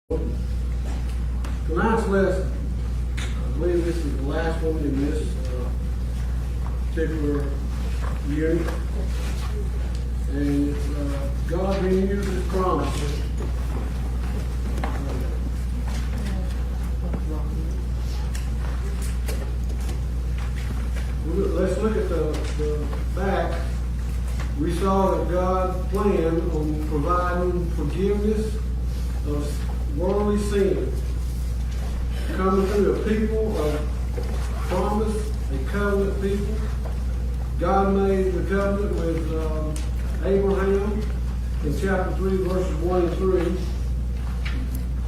Tonight's lesson, I believe this is the last one in this particular unit. And God renews His promises. Let's look at the back. We saw that God planned on providing forgiveness of worldly sin, coming through a people of promise, a covenant people. God made the covenant with Abraham in chapter 3, verses 1 and 3.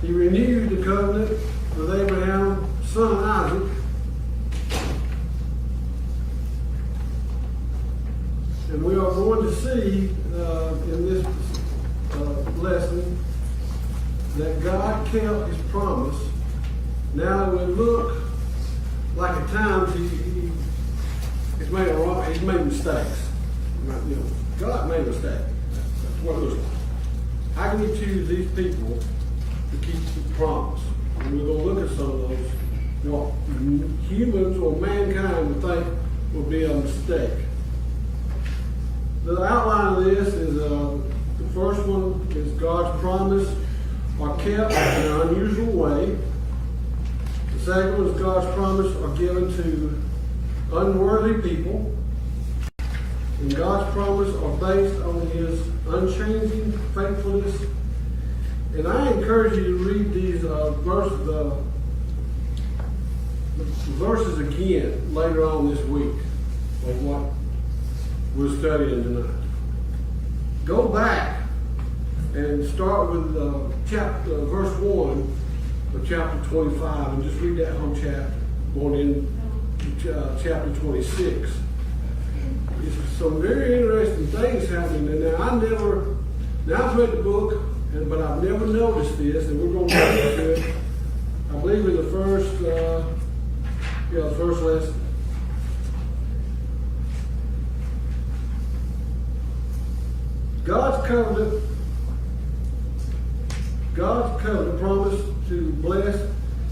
He renewed the covenant with Abraham's son Isaac. And we are going to see in this lesson that God kept His promise. Now it would look like at times He's made mistakes. You know, God made a mistake. That's what it looks like. How can He choose these people to keep His promise? And we're going to look at some of those, what humans or mankind would think would be a mistake. The outline of this is the first one is God's promise are kept in an unusual way. The second one is God's promise are given to unworthy people. And God's promise are based on His unchanging faithfulness. And I encourage you to read these verses again later on this week of what we're studying tonight. Go back and start with verse 1 of chapter 25 and just read that whole chapter, going into chapter 26. There's some very interesting things happening there. Now I've read the book, but I've never noticed this, and we're going to get into it, I believe in the first lesson. God's covenant promise to bless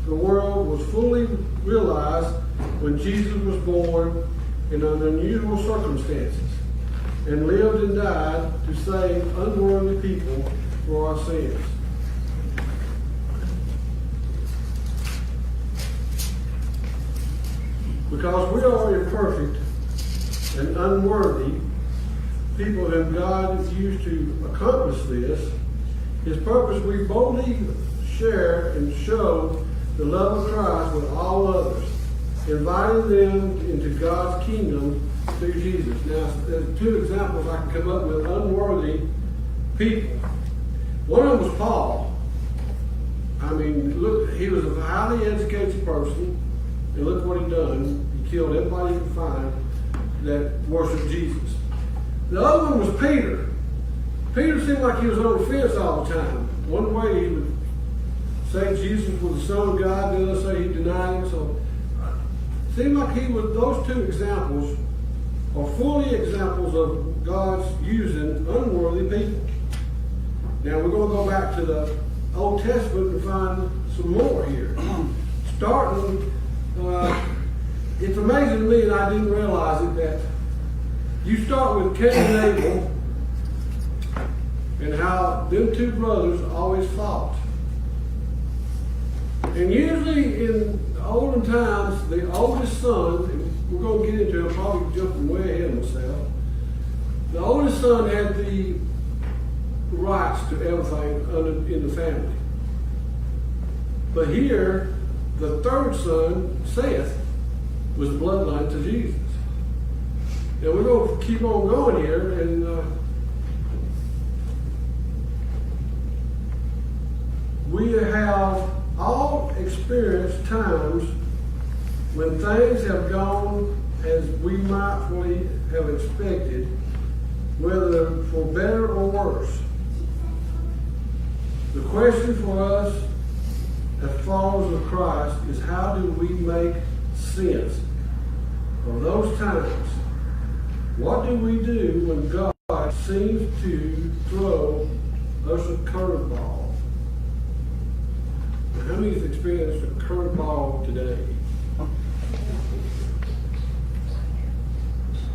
the world was fully realized when Jesus was born in unusual circumstances and lived and died to save unworthy people for our sins. Because we are imperfect and unworthy, people whom God has used to accomplish this, His purpose, we boldly share and show the love of Christ with all others, inviting them into God's kingdom through Jesus. Now, there's two examples I can come up with unworthy people. One of them was Paul. I mean, look, he was a highly educated person, and look what he done. He killed everybody he could find that worshiped Jesus. The other one was Peter. Peter seemed like he was on the fence all the time. One way he would say Jesus was the Son of God, the other say he denied Him. So it seemed like those two examples are fully examples of God's using unworthy people. Now we're going to go back to the Old Testament and find some more here. Starting, it's amazing to me, and I didn't realize it, that you start with Cain and Abel and how them two brothers always fought. And usually in the olden times, the oldest son, and we're going to get into it, I'm probably jumping way ahead of myself, the oldest son had the rights to everything in the family. But here, the third son, Seth, was bloodline to Jesus. And we're going to keep on going here, and we have all experienced times when things have gone as we might have expected, whether for better or worse. The question for us as followers of Christ is, how do we make sense of those times? What do we do when God seems to throw us a curveball? many has experienced a curveball today?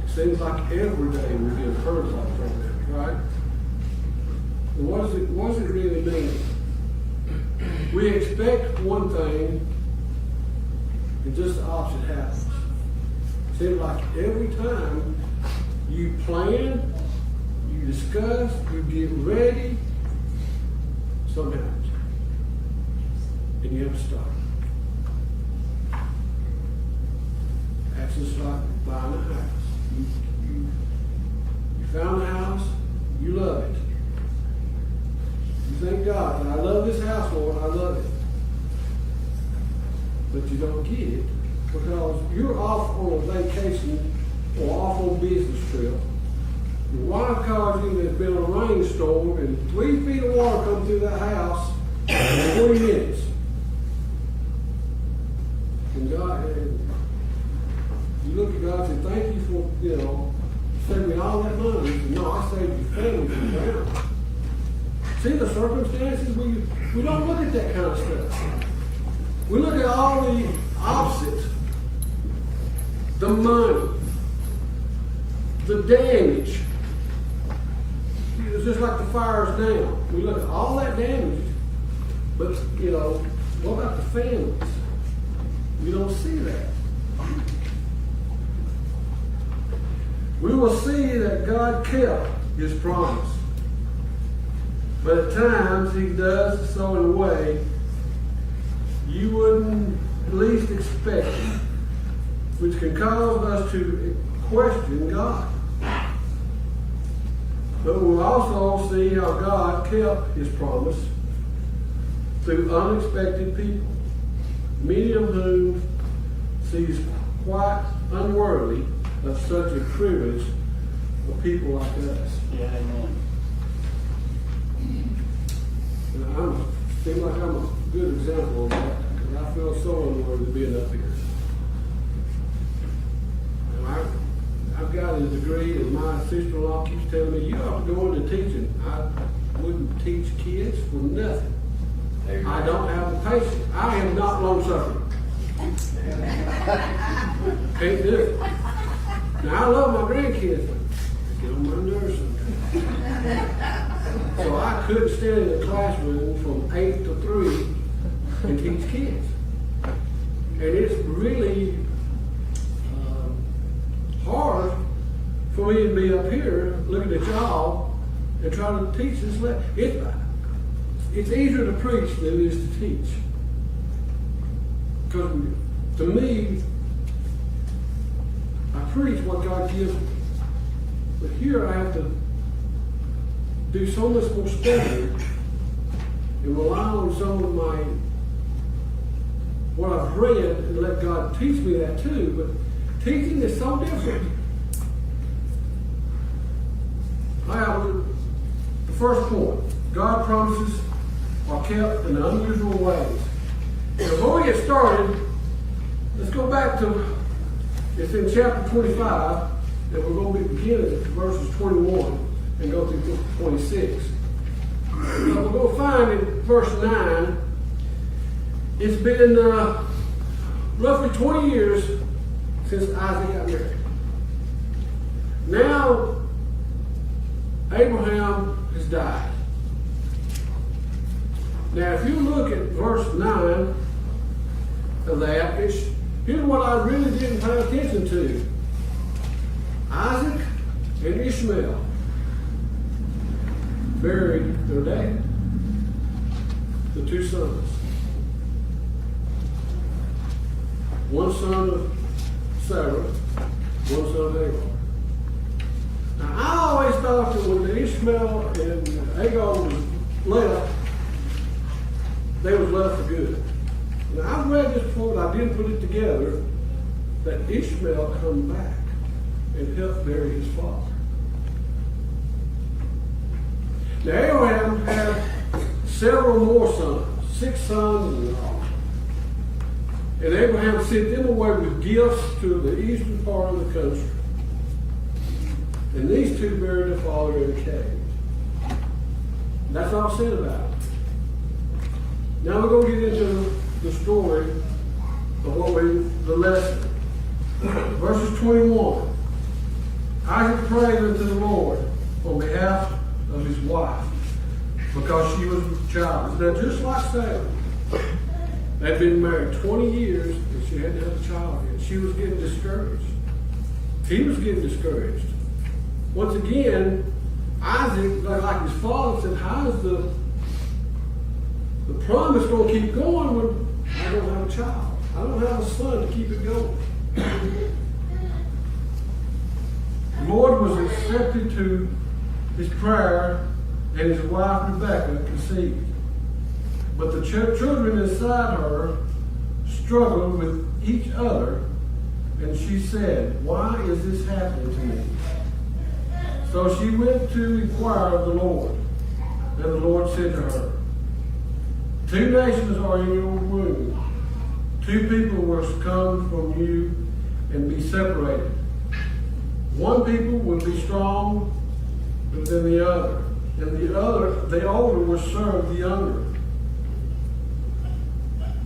It seems like every day we get a curveball from them, right? And what does it really mean? We expect one thing, and just the opposite happens. It seems like every time you plan, you discuss, you get ready, something happens. And you have to stop. That's just like buying a house. You found a house, you love it. You thank God, and I love this house, Lord, I love it. But you don't get it because you're off on a vacation or off on a business trip. Your wife calls you, there's been a rainstorm, and 3 feet of water come through that house in 20 minutes. And God, you look at God and say, thank you for, saving me all that money. No, I saved your family from drown. See the circumstances? We don't look at that kind of stuff. We look at all the opposites. The money. The damage. It's just like the fires now. We look at all that damage. But, what about the families? We don't see that. We will see that God kept his promise. But at times he does so in a way you wouldn't at least expect, which can cause us to question God. But we'll also see how God kept his promise through unexpected people, many of whom sees quite unworthy of such a privilege of people like us. Yeah, amen. And I feel like I'm a good example of that, because I feel so unworthy being up here. And I've got a degree, and my sister-in-law keeps telling me, you ought to go into teaching. I wouldn't teach kids for nothing. I don't have the patience. I am not long-suffering. Can't do it. Now, I love my grandkids, but they get on my nerves sometimes. So I couldn't stand in the classroom from 8 to 3 and teach kids. And it's really hard for me to be up here looking at y'all and trying to teach this lesson. It's easier to preach than it is to teach. Because to me, I preach what God gives me. But here I have to do so much more study and rely on some of what I've read and let God teach me that too. But teaching is so different. The first point, God promises are kept in unusual ways. And before we get started, let's go back to, it's in chapter 25, and we're going to be beginning at verses 21 and go through 26. So we're going to find in verse 9, it's been roughly 20 years since Isaac got married. Now, Abraham has died. Now, if you look at verse 9 of that, here's what I really didn't pay attention to. Isaac and Ishmael buried their dad, the 2 sons. One son of Sarah, one son of Hagar. Now, I always thought that when Ishmael and Hagar was left, they was left for good. Now, I've read this before, but I didn't put it together, that Ishmael come back and helped bury his father. Now, Abraham had several more sons, 6 sons in all. And Abraham sent them away with gifts to the eastern part of the country. And these 2 buried their father in a cave. That's all said about it. Now we're going to get into the story of the lesson. Verses 21. Isaac prayed unto the Lord on behalf of his wife because she was childless. Now, just like Sarah, they'd been married 20 years and she hadn't had a child yet. She was getting discouraged. He was getting discouraged. Once again, Isaac, like his father, said, how's the promise going to keep going when I don't have a child? I don't have a son to keep it going. The Lord was accepted to his prayer, and his wife Rebekah conceived. But the children inside her struggled with each other, and she said, why is this happening to me? So she went to inquire of the Lord, and the Lord said to her, 2 nations are in your womb. 2 people will come from you and be separated. One people will be strong than the other, and the older will serve the younger.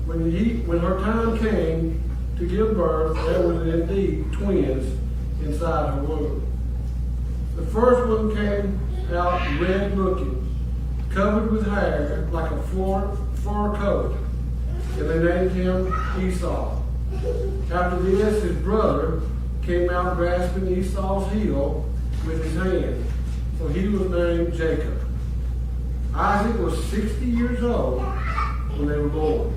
When her time came to give birth, there was indeed twins inside her womb. The first one came out red looking, covered with hair like a fur coat, and they named him Esau. After this, his brother came out grasping Esau's heel with his hand, so he was named Jacob. Isaac was 60 years old when they were born.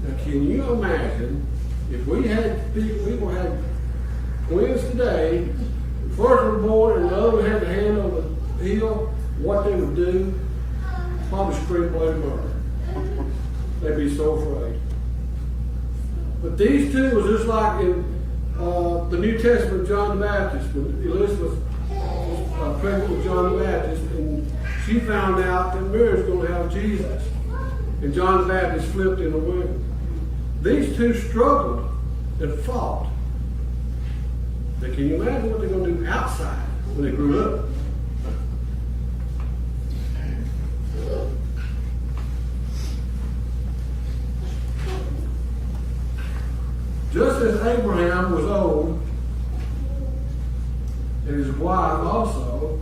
Now, can you imagine if we had people had twins today, the first were born and the other had the hand on the heel, what they would do? Probably scream bloody murder. They'd be so afraid. But these two was just like in the New Testament, John the Baptist, when Elizabeth was pregnant with John the Baptist, and she found out that Mary was going to have Jesus. And John the Baptist flipped in the womb. These two struggled and fought. Now, can you imagine what they're going to do outside when they grew up? Just as Abraham was old, and his wife also,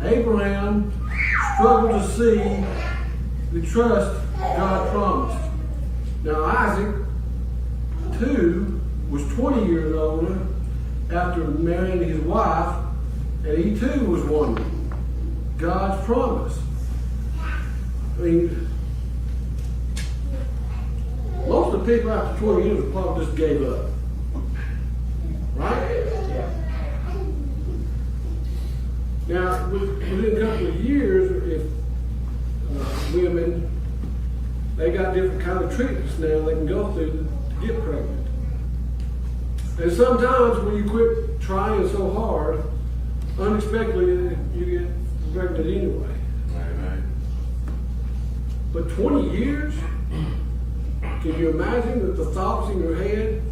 Abraham struggled to see the trust God promised. Now Isaac, too, was 20 years older after marrying his wife, and he too was wondering God's promise. I mean, most of the people after 20 years probably just gave up. Right? Yeah. Now, within a couple of years, if women, they got different kind of treatments now they can go through to get pregnant. And sometimes when you quit trying so hard, unexpectedly you get pregnant anyway. Amen. But 20 years? Can you imagine that the thoughts in your head?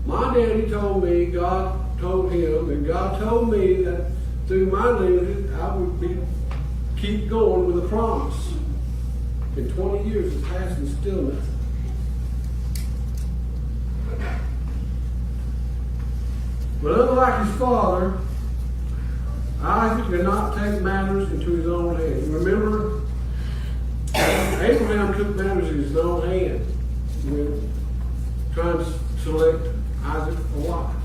My daddy told me, God told him, and God told me that through my lineage I would keep going with a promise. And 20 years has passed and still nothing. But unlike his father, Isaac did not take matters into his own hands. Remember, Abraham took matters in his own hand when trying to select Isaac a wife.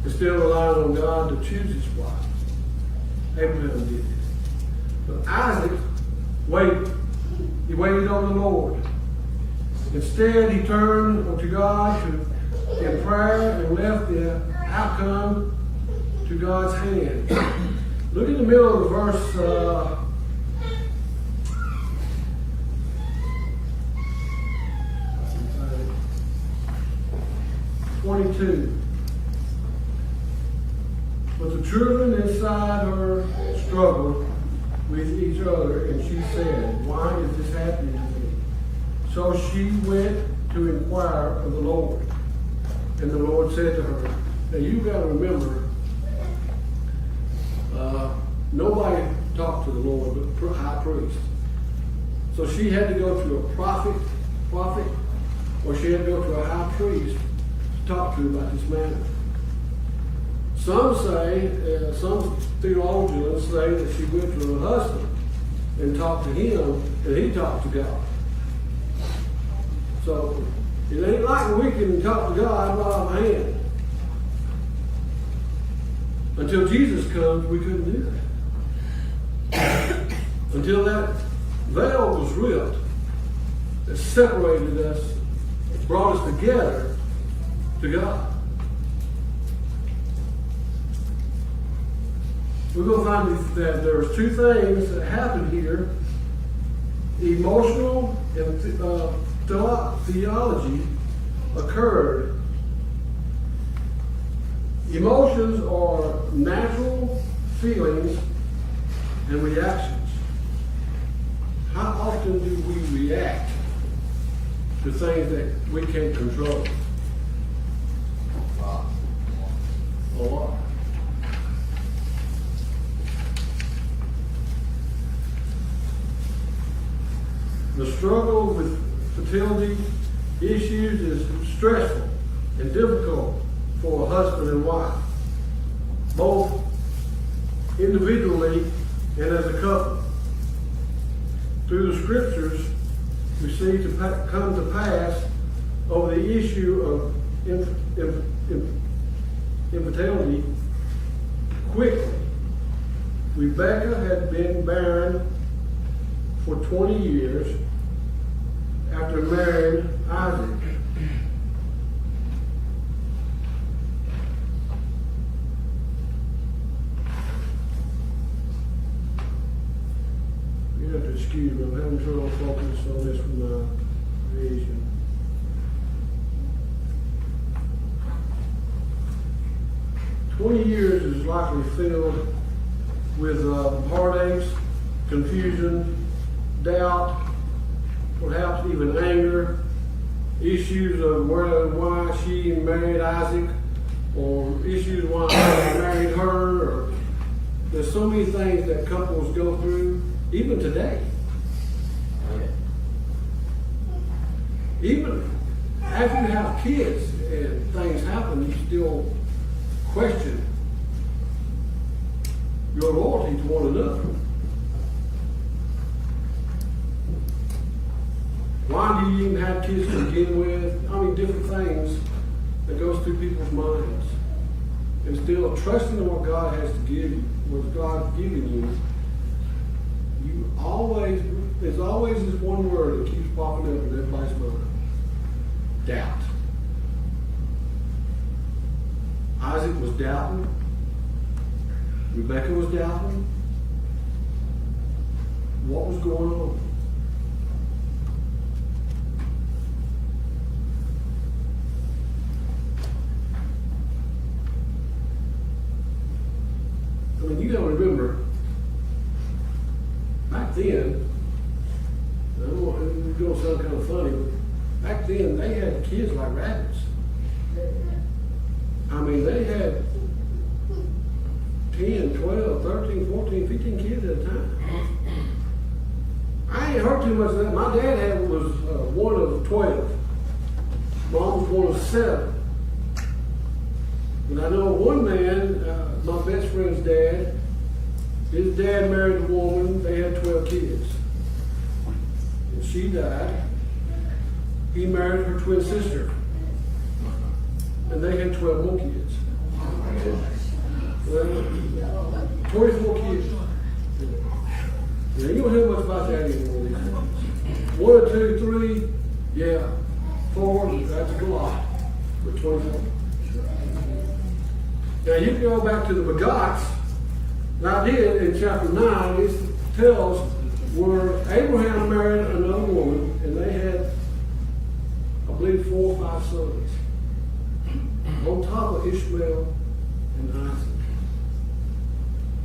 Instead of relying on God to choose his wife. Abraham did it. But Isaac waited. He waited on the Lord. Instead, he turned to God in prayer and left the outcome to God's hand. Look in the middle of verse 22. But the children inside her struggled with each other, and she said, why is this happening to me? So she went to inquire of the Lord. And the Lord said to her, now you've got to remember, nobody talked to the Lord but the high priest. So she had to go to a prophet, or she had to go to a high priest to talk to about this matter. Some say, some theologians say that she went to her husband and talked to him, and he talked to God. So it ain't like we can talk to God right off hand. Until Jesus comes, we couldn't do that. Until that veil was ripped, that separated us, brought us together to God. We're going to find that there's two things that happened here. Emotional and theology occurred. Emotions are natural feelings and reactions. How often do we react to things that we can't control? A lot. The struggle with fertility issues is stressful and difficult for a husband and wife, both individually and as a couple. Through the scriptures, we see to come to pass over the issue of infertility quickly. Rebecca had been barren for 20 years after marrying Isaac. You have to excuse me, I'm having trouble focusing on this from my vision. "20 years is likely filled with heartaches, confusion, doubt, perhaps even anger, issues of where and why she married Isaac, or issues why Isaac married her. Or there's so many things that couples go through, even today. Even after you have kids and things happen, you still question your loyalty to one another. Why do you even have kids to begin with? I mean, different things that goes through people's minds. And still trusting in what God has to give you, what God's given you. There's always this one word that keeps popping up in everybody's mind. Doubt. Isaac was doubting. Rebecca was doubting. What was going on? I mean, you got to remember, back then, it's going to sound kind of funny, but back then they had kids like rabbits. I mean, they had 10, 12, 13, 14, 15 kids at a time. I ain't heard too much of that. My dad was one of 12. Mom was one of 7. And I know one man, my best friend's dad, his dad married a woman, they had 12 kids. And she died. He married her twin sister. And they had 12 more kids. 24 kids. Now, you don't hear much about that anymore. 1, 2, 3, yeah. 4, that's a lot. But 24. Now you can go back to the begots. Now I did in chapter 9, it tells where Abraham married another woman and they had, I believe, 4 or 5 sons. On top of Ishmael and Isaac.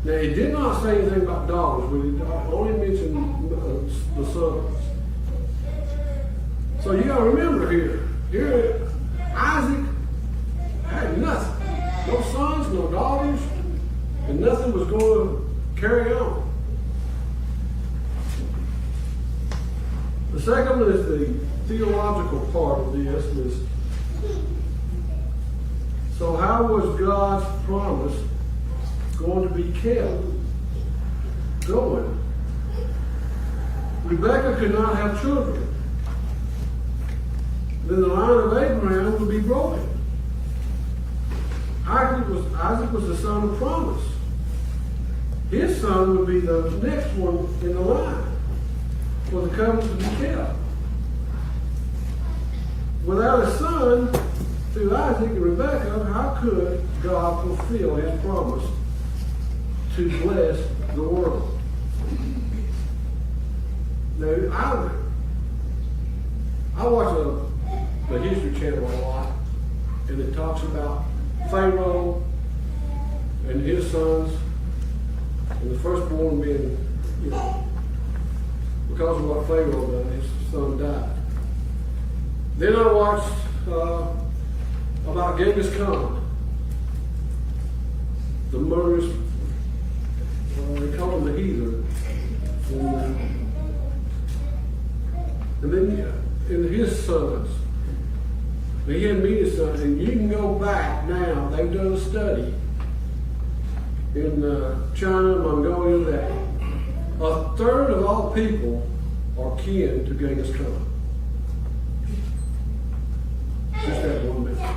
Now it did not say anything about daughters, but it only mentioned the sons. So you got to remember here Isaac had nothing. No sons, no daughters, and nothing was going to carry on. The second one is the theological part of this. So how was God's promise going to be kept going? Rebekah could not have children. Then the line of Abraham would be broken. Isaac was the son of promise. His son would be the next one in the line for the covenant to be kept. Without a son, through Isaac and Rebekah, how could God fulfill his promise to bless the world? Now, I watch the History Channel a lot, and it talks about Pharaoh and his sons, and the firstborn being, because of what Pharaoh done, his son died. Then I watched about Genghis Khan, the murderous, they call him the heathen. And then his sons. He had me his sons, and you can go back now. They've done a study in China, Mongolia, that a third of all people are kin to Genghis Khan. Just that one minute.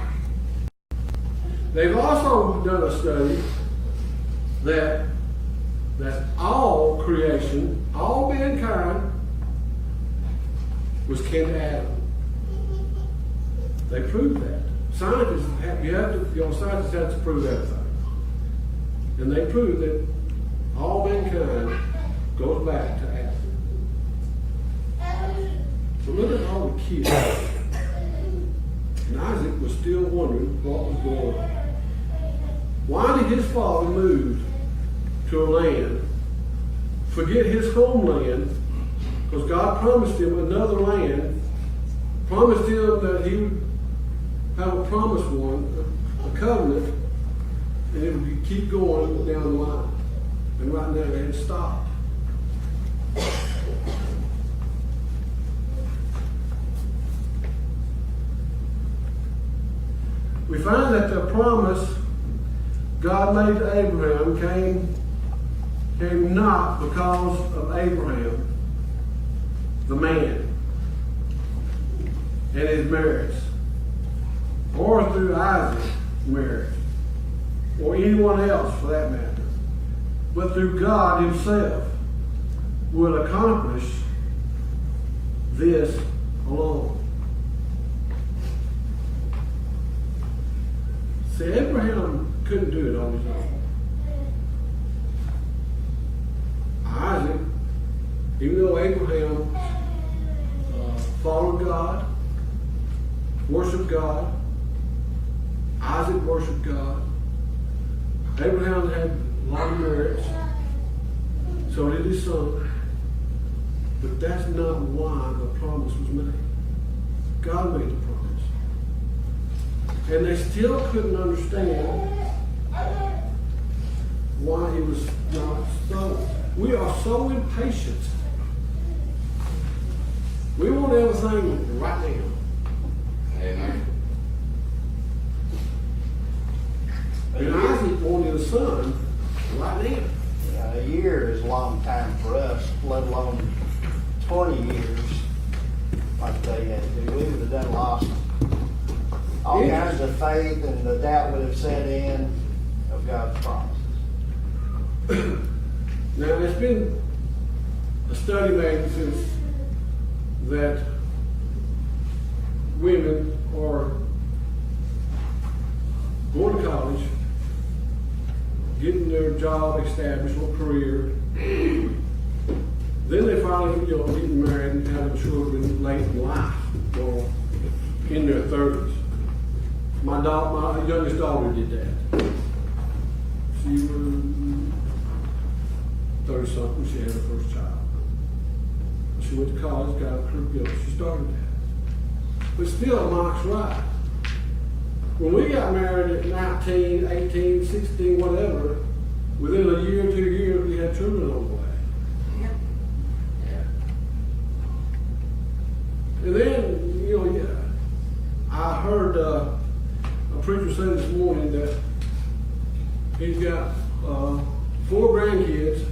They've also done a study that all creation, all mankind, was kin to Adam. They proved that. Scientists have to prove everything. And they proved that all mankind goes back to Adam. So look at all the kids. And Isaac was still wondering what was going on. Why did his father move to a land, forget his homeland, because God promised him another land, promised him that he would have a promised one, a covenant, and it would keep going down the line. And right now they had stopped. We find that the promise God made to Abraham came not because of Abraham, the man, and his marriage, or through Isaac's marriage, or anyone else for that matter, but through God himself would accomplish this alone. See, Abraham couldn't do it on his own. Isaac, even though Abraham followed God, worshiped God, Isaac worshiped God, Abraham had a lot of marriage, so did his son. But that's not why the promise was made. God made the promise. And they still couldn't understand why he was not so. We are so impatient. We want everything right now. Amen. And Isaac wanted a son right now. Yeah, a year is a long time for us, let alone 20 years like they had to. We would have done lost all kinds of faith, and the doubt would have set in of God's promises. Now, there's been a study made since that women are going to college, getting their job established or career, then they finally getting married and having children late in life or in their 30s. My youngest daughter did that. She was 30-something. She had her first child. She went to college, got a career. She started that. But still, Mike's right. When we got married at 19, 18, 16, whatever, within a year, 2 years, we had children on the way. And then, you know, yeah, I heard a preacher say this morning that he's got 4 grandkids,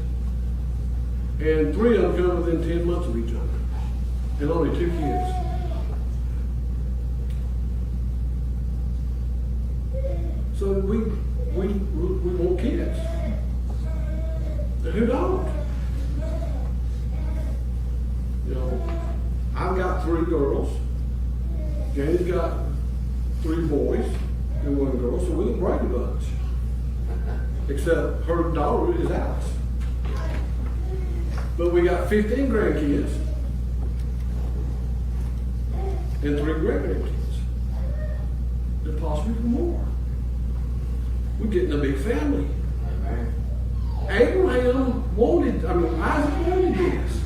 and 3 of them come within 10 months of each other, and only 2 kids. So we want kids. And who don't? You know, I've got 3 girls. Jane's got 3 boys and 1 girl, so we're the Brady Bunch. Except her daughter is Alice. But we got 15 grandkids and 3 great-grandkids. And possibly more. We're getting a big family. Amen. Isaac wanted this.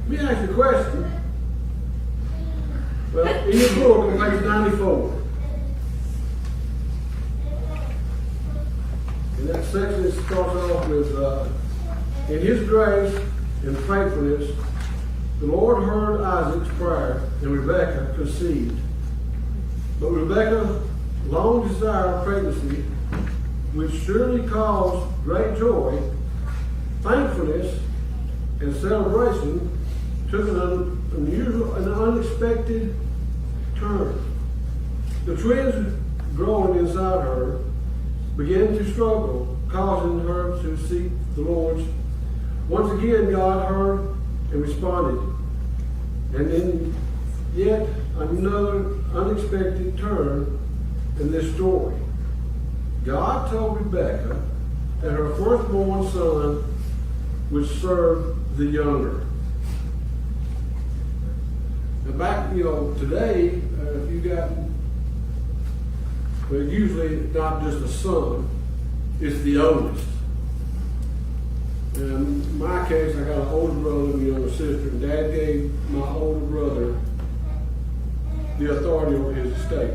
Let me ask you a question. Well, in your book, on page 94, in that section, it starts off with, in His grace and faithfulness, the Lord heard Isaac's prayer, and Rebekah conceived. But Rebekah long desired pregnancy, which surely caused great joy, thankfulness, and celebration, took an unusual and unexpected turn. The twins growing inside her began to struggle, causing her to seek the Lord's. Once again, God heard and responded. And then yet another unexpected turn in this story. God told Rebekah that her firstborn son would serve the younger. Now back, you know, today, if you got, well, usually not just a son, it's the oldest. In my case, I got an older brother and a younger sister, and Dad gave my older brother the authority over his estate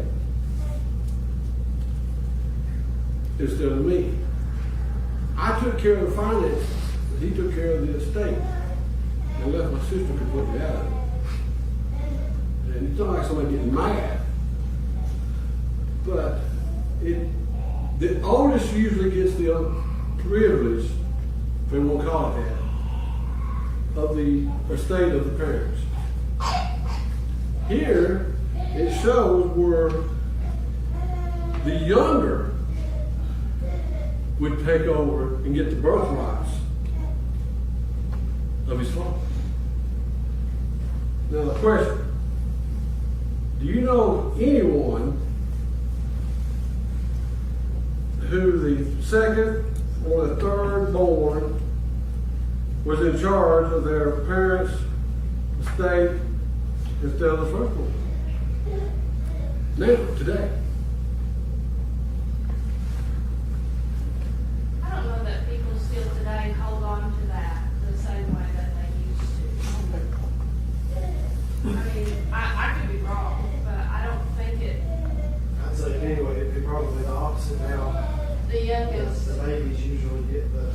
instead of me. I took care of the finances, but he took care of the estate and left my sister completely out of it. And it's not like somebody getting mad, but the oldest usually gets the privilege, if we won't call it that, of the estate of the parents. Here, it shows where the younger would take over and get the birthrights of his father. Now the question, do you know anyone who the second or the third born was in charge of their parents' estate instead of the firstborn? Now, today. I don't know that people still today hold on to that the same way that they used to. I mean, I could be wrong, but I don't think it. I'd say anyway, it'd be probably the opposite now. The youngest, The babies usually get the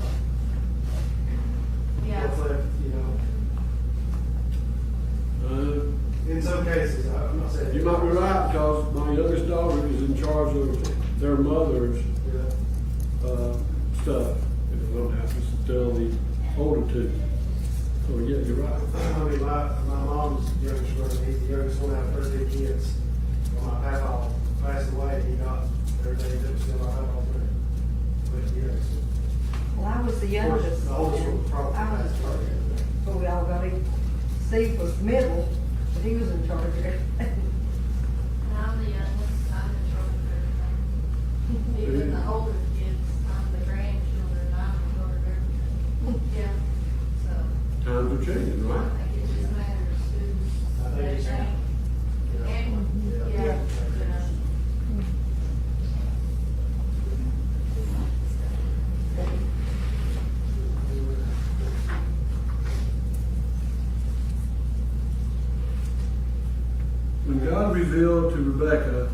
yeah. what's left, in some cases. I'm not saying. You might be right, because my youngest daughter is in charge of their mother's Yeah. stuff. And they'll have to tell the older two. So yeah, you're right. I mean, my mom's youngest brother, he's the youngest one out of 13 kids. When my papa passed away, he got everything that was still my papa's there. But yes, Well, I was the of course, youngest. the oldest one probably I was- passed away. But we all got him. Steve was middle, but he was in charge of everything. I'm the youngest, I'm in charge of everything. Even the older kids, I'm the grandchildren, I'm in charge of everything. Yeah, so Times are changing, I right? think it just matters I who's. think it's- Yeah. Yeah. When God revealed to Rebekah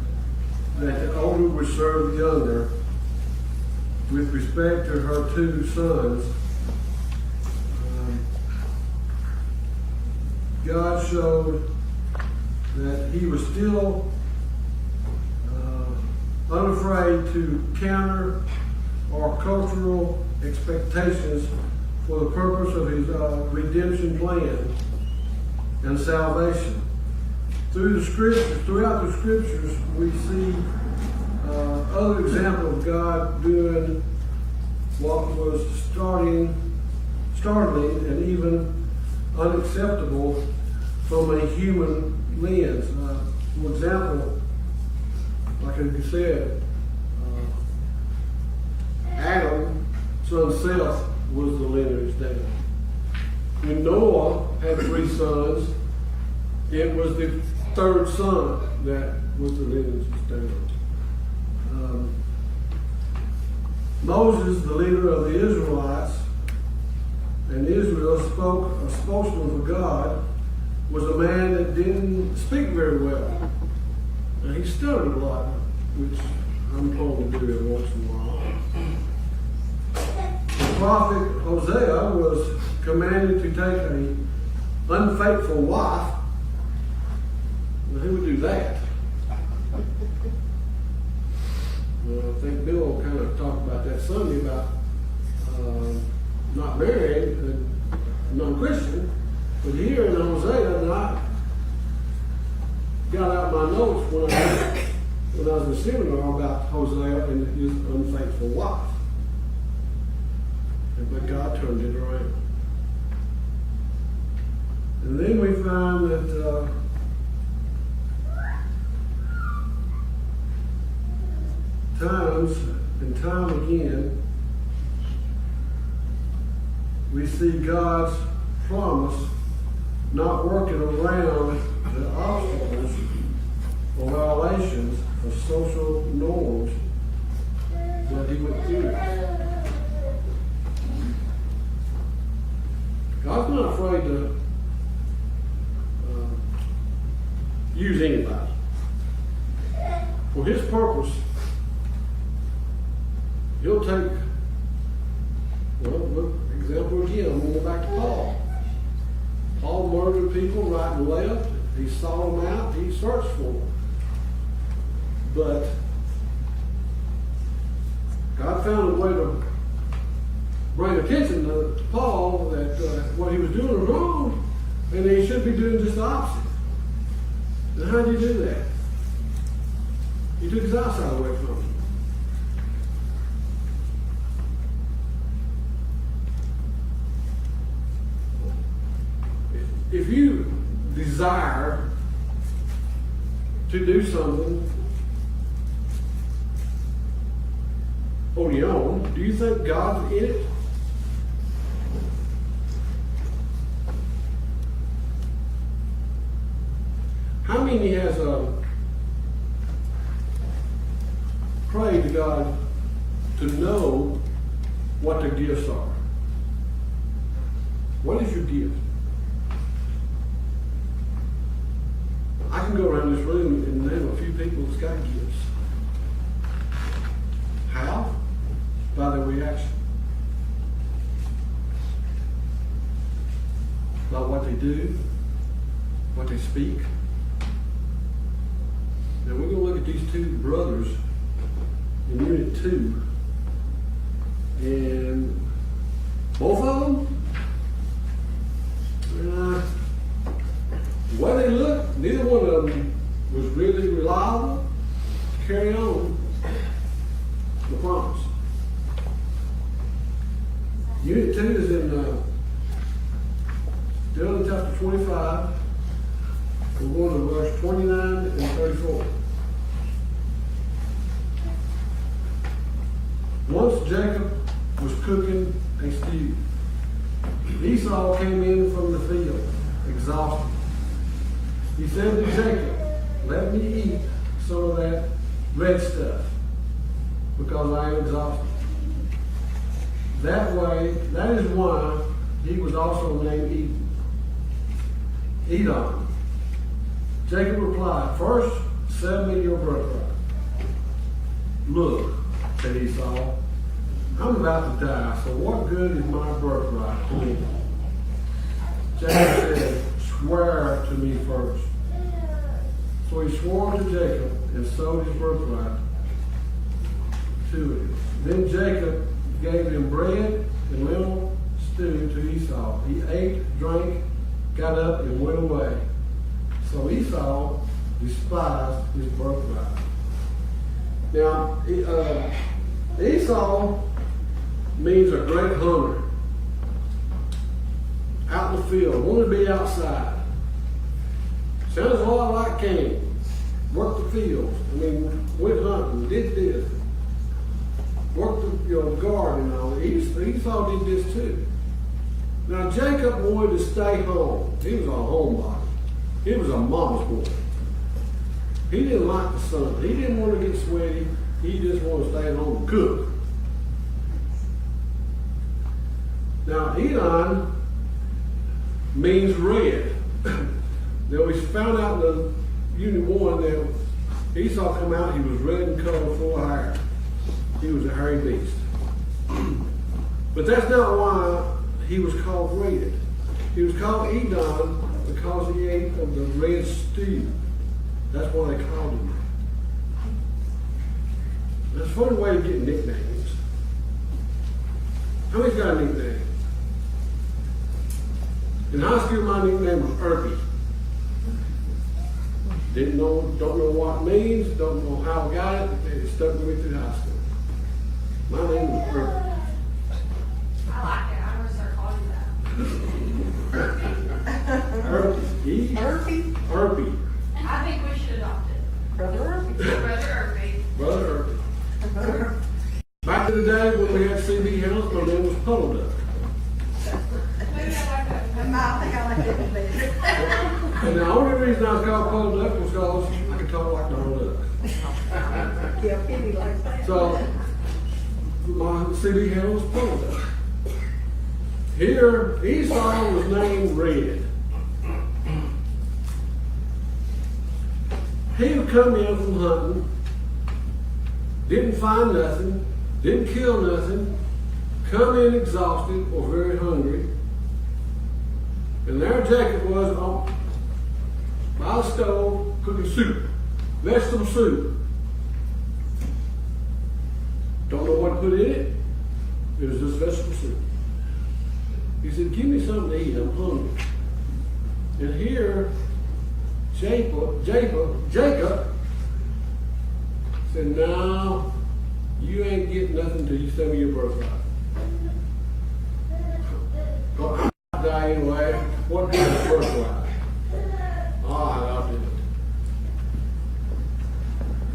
that the older would serve the younger with respect to her 2 sons, God showed that he was still unafraid to counter our cultural expectations for the purpose of his redemption plan and salvation. Through the scriptures, throughout the scriptures, we see other examples of God doing what was startling and even unacceptable from a human lens. For example, like I said, Adam, son Seth, was the lineage down. When Noah had 3 sons, it was the 3rd son that was the lineage down. Moses, the leader of the Israelites, and Israel, a spokesman for God, was a man that didn't speak very well. And he stuttered a lot, which I'm prone to do every once in a while. The prophet Hosea was commanded to take an unfaithful wife. Now, who would do that? Well, I think Bill kind of talked about that Sunday about not married and non-Christian. But here in Hosea, and I got out my notes when I was in seminar about Hosea and his unfaithful wife. But God turned it around. And then we find that times and time again, we see God's promise not working around the obstacles or violations of social norms that he would do. God's not afraid to use anybody. For his purpose, he'll take, well, look, example again, I'm going to go back to Paul. Paul murdered people right and left. He sought them out. He searched for them. But God found a way to bring attention to Paul that what he was doing was wrong, and he should be doing just the opposite. And how did he do that? He took his eyesight away from him. If you desire to do something on your own, do you think God's in it? How many has prayed to God to know what their gifts are? What is your gift? I can go around this room and name a few people that's got gifts. How? By their reaction. By what they do, what they speak. Now we're going to look at these 2 brothers in Unit 2. And both of them, the way they look, neither one of them was really reliable to carry on the promise. Unit 2 is in still in chapter 25. We're going to verse 29 and 34. Once Jacob was cooking a stew. Esau came in from the field, exhausted. He said to Jacob, "Let me eat some of that red stuff, because I am exhausted." That is why he was also named Edom. Jacob replied, "First, sell me your birthright." "Look," said Esau, "I'm about to die, so what good is my birthright to me?" Jacob said, swear to me first. So he swore to Jacob and sold his birthright to him. Then Jacob gave him bread and lentil stew to Esau. He ate, drank, got up, and went away. So Esau despised his birthright. Now, Esau means a great hunter. Out in the field, wanted to be outside. Sounds a lot like Cain. Worked the fields. I mean, went hunting, did this. Worked the garden and all. Esau did this too. Now Jacob wanted to stay home. He was a homebody. He was a mama's boy. He didn't like the sun. He didn't want to get sweaty. He just wanted to stay at home and cook. Now Edom means red. Now we found out in the Unit 1 that Esau come out, he was red in color, full of hair. He was a hairy beast. But that's not why he was called red. He was called Edom because he ate of the red stew. That's why they called him that. That's a funny way to get nicknames. How many's got a nickname? In high school, my nickname was Irby. Don't know what it means, don't know how I got it, it stuck with me through high school. My name was Irby. I like it. I'm gonna start calling you that. Irby. Irby? Irby. I think we should adopt it. Brother Irby. Brother Irby. Brother Irby. Back in the day when we had CB House, my name was Puddle Duck. Maybe I like that. I think I like it better. And the only reason I was called Puddle Duck was because I could talk like Donald Duck. Yeah, Penny likes that. So, my CB handle was Puddle Duck. Here, Esau was named Red. He would come in from hunting, didn't find nothing, didn't kill nothing, come in exhausted or very hungry. And there Jacob was by the stove cooking soup, vegetable soup. Don't know what to put in it. It was just vegetable soup. He said, give me something to eat, I'm hungry. And here, Jacob said, no, you ain't getting nothing till you sell me your birthright. Well, I'll die anyway. What is your birthright? I'll do it.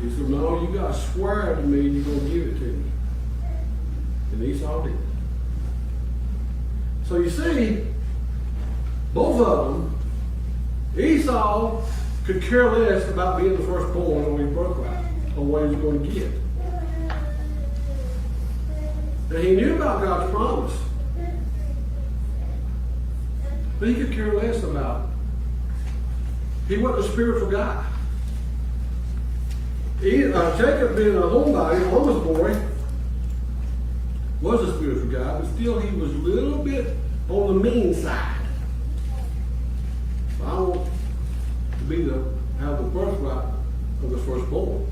He said, no, you got to swear to me you're going to give it to me. And Esau did. So you see, both of them, Esau could care less about being the firstborn on his birthright, or what he was going to get. And he knew about God's promise. But he could care less about it. He wasn't a spiritual guy. Jacob, being a homebody, a mama's boy, was a spiritual guy, but still he was a little bit on the mean side. So I want to have the birthright of the firstborn.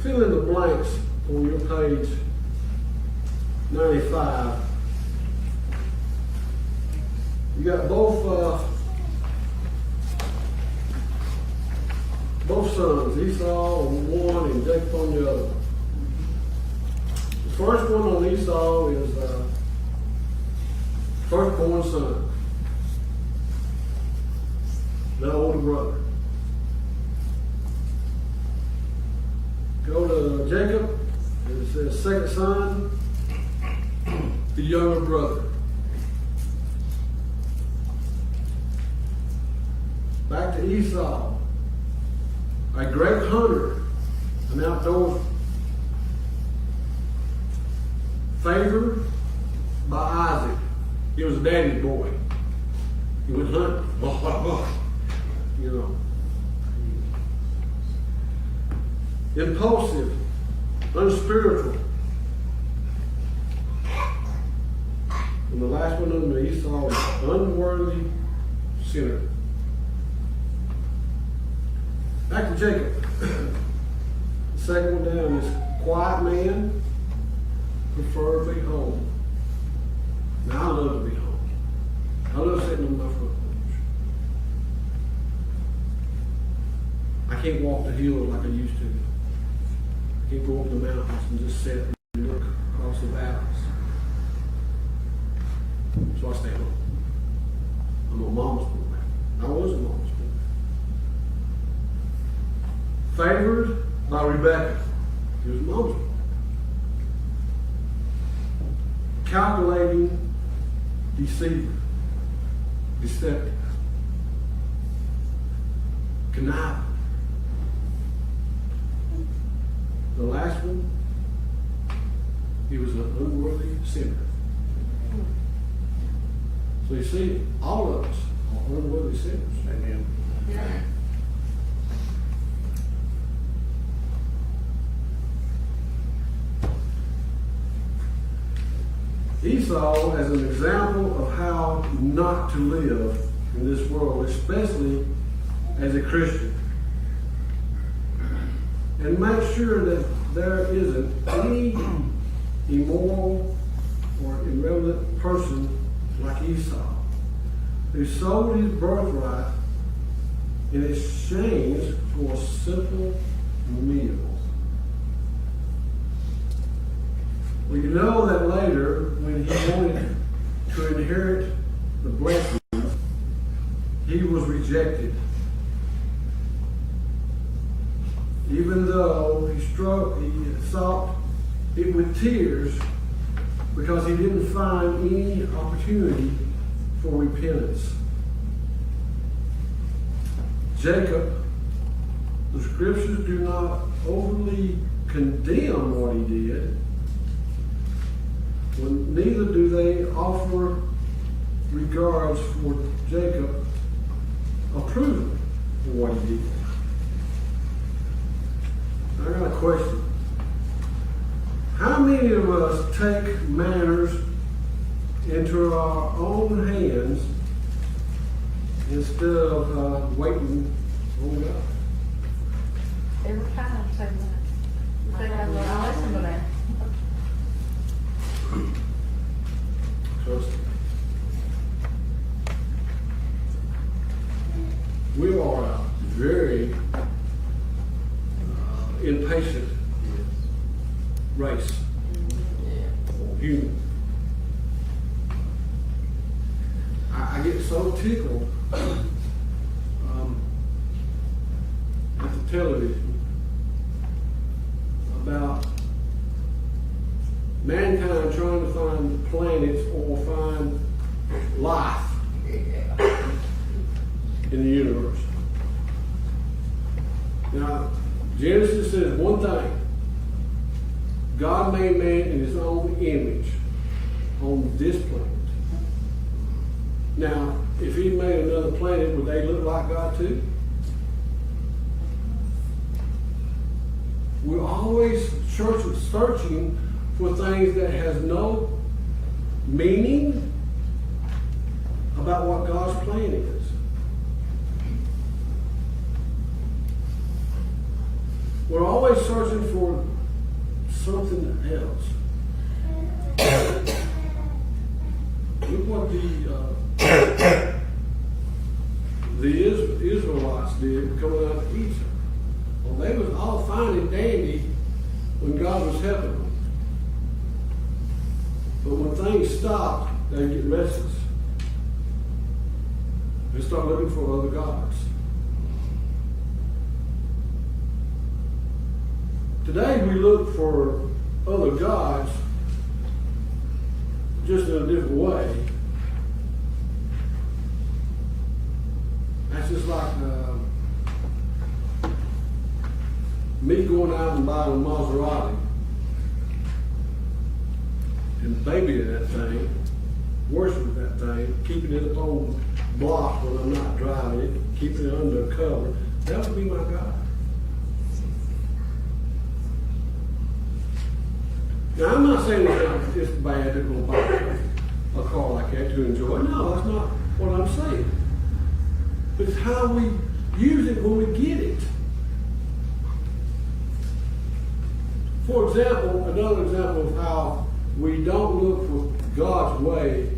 Fill in the blanks on your page 95. You got both sons, Esau on one and Jacob on the other. The first one on Esau is firstborn son, the older brother. Go to Jacob, and it says second son, the younger brother. Back to Esau, a great hunter, an outdoors, favored by Isaac. He was a daddy's boy. He went hunting. You know. impulsive, unspiritual. And the last one under Esau is unworthy sinner. Back to Jacob. The second one down is quiet man, preferably home. Now I love to be home. I love sitting on my front porch. I can't walk the hills like I used to. I can't go up the mountains and just sit and look across the valleys. So I stay home. I'm a mama's boy. I was a mama's boy. Favored by Rebecca. He was mama's boy. Calculating deceiver. Deceptive. Conniving. The last one, he was an unworthy sinner. So you see, all of us are unworthy sinners. Amen. Yeah. Esau as an example of how not to live in this world, especially as a Christian. And make sure that there isn't any immoral or irrelevant person like Esau, who sold his birthright in exchange for a simple meal. Well, you know that later, when he wanted to inherit the blessings, he was rejected. Even though he sought it with tears because he didn't find any opportunity for repentance. Jacob, the scriptures do not overly condemn what he did. Well, neither do they offer regards for Jacob approval for what he did. I got a question. How many of us take matters into our own hands instead of waiting on God? Every time I say that. I think I listen to that. Trust me. We are a very impatient race. Human. I get so tickled at the television about mankind trying to find planets or find life in the universe. Now, Genesis says one thing. God made man in his own image on this planet. Now, if he made another planet, would they look like God too? We're always searching for things that has no meaning about what God's plan is. We're always searching for something else. Look what the Israelites did coming out of Egypt. Well, they was all fine and dandy when God was helping them. But when things stopped, they get restless. They start looking for other gods. Today we look for other gods just in a different way. That's just like me going out and buying a Maserati and babying that thing, worshiping that thing, keeping it up on block when I'm not driving it, keeping it under cover. That would be my God. Now, I'm not saying that it's bad to go buy a car like that to enjoy. No, that's not what I'm saying. But it's how we use it when we get it. For example, another example of how we don't look for God's way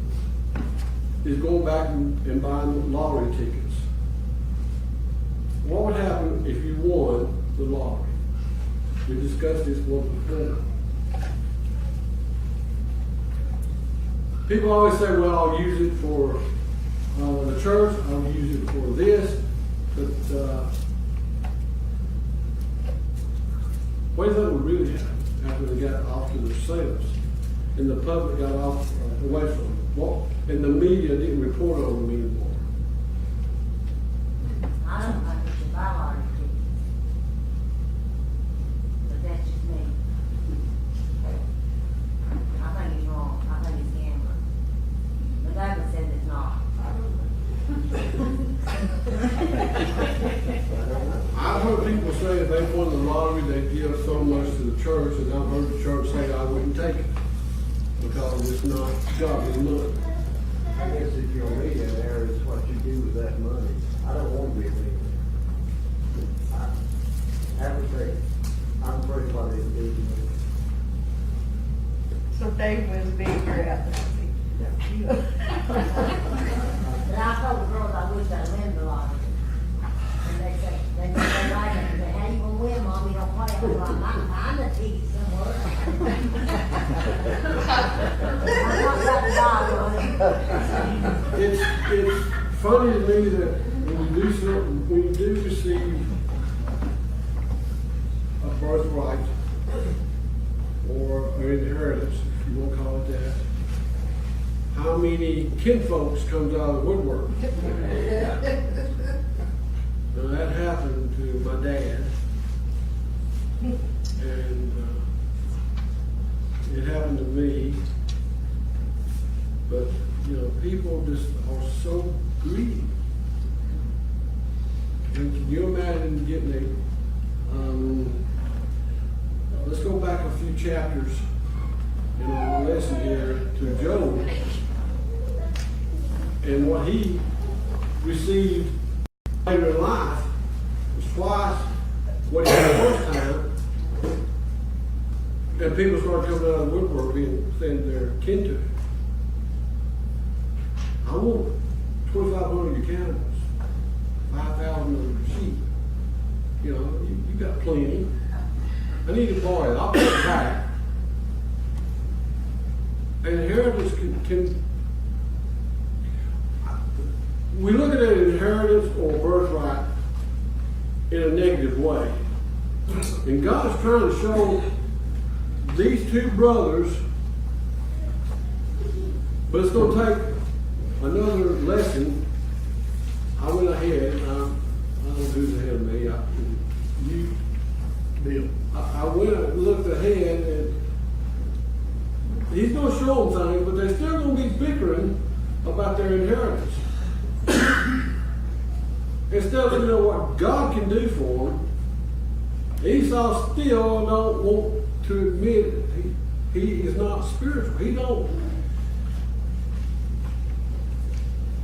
is going back and buying lottery tickets. What would happen if you won the lottery? We discussed this once before. People always say, well, I'll use it for the church, I'll use it for this, but what do you think would really happen after they got off to their sales and the public got off away from them? Well, and the media didn't report on them anymore. I don't think we should buy lottery tickets. But that's just me. I think it's wrong. I think it's gambling. But David says it's not. I've heard people say if they won the lottery, they'd give so much to the church, and I've heard the church say I wouldn't take it because it's not godly money. I guess if you're a millionaire, it's what you do with that money. I don't want to be a millionaire. I have to say, I'm pretty much a millionaire. So Dave was big out there. But I told the girls I wish I'd win the lottery. And they say, they like it, and they say, how you gonna win, Mom? You don't play. I'm like, I can find the ticket somewhere. I'm not got the dollar on it. It's funny to me that when you do something, when you do receive a birthright or an inheritance, if you want to call it that, how many kinfolks comes out of the woodwork? Now that happened to my dad, and it happened to me. But you know, people just are so greedy. And can you imagine getting a? Let's go back a few chapters in our lesson here to Job and what he received later in life was twice what he had the first time. And people started coming out of the woodwork being saying they're kin to him. I want 2,500 of your camels, 5,000 of your sheep. You know, you got plenty. I need to borrow it. I'll pay it back. And inheritance can we look at an inheritance or birthright in a negative way. And God is trying to show these two brothers, but it's going to take another lesson. I went ahead, I don't know who's ahead of me. Bill. I went and looked ahead, and he's going to show them things, but they're still going to be bickering about their inheritance. Instead of looking at what God can do for them, Esau still don't want to admit he is not spiritual. He don't.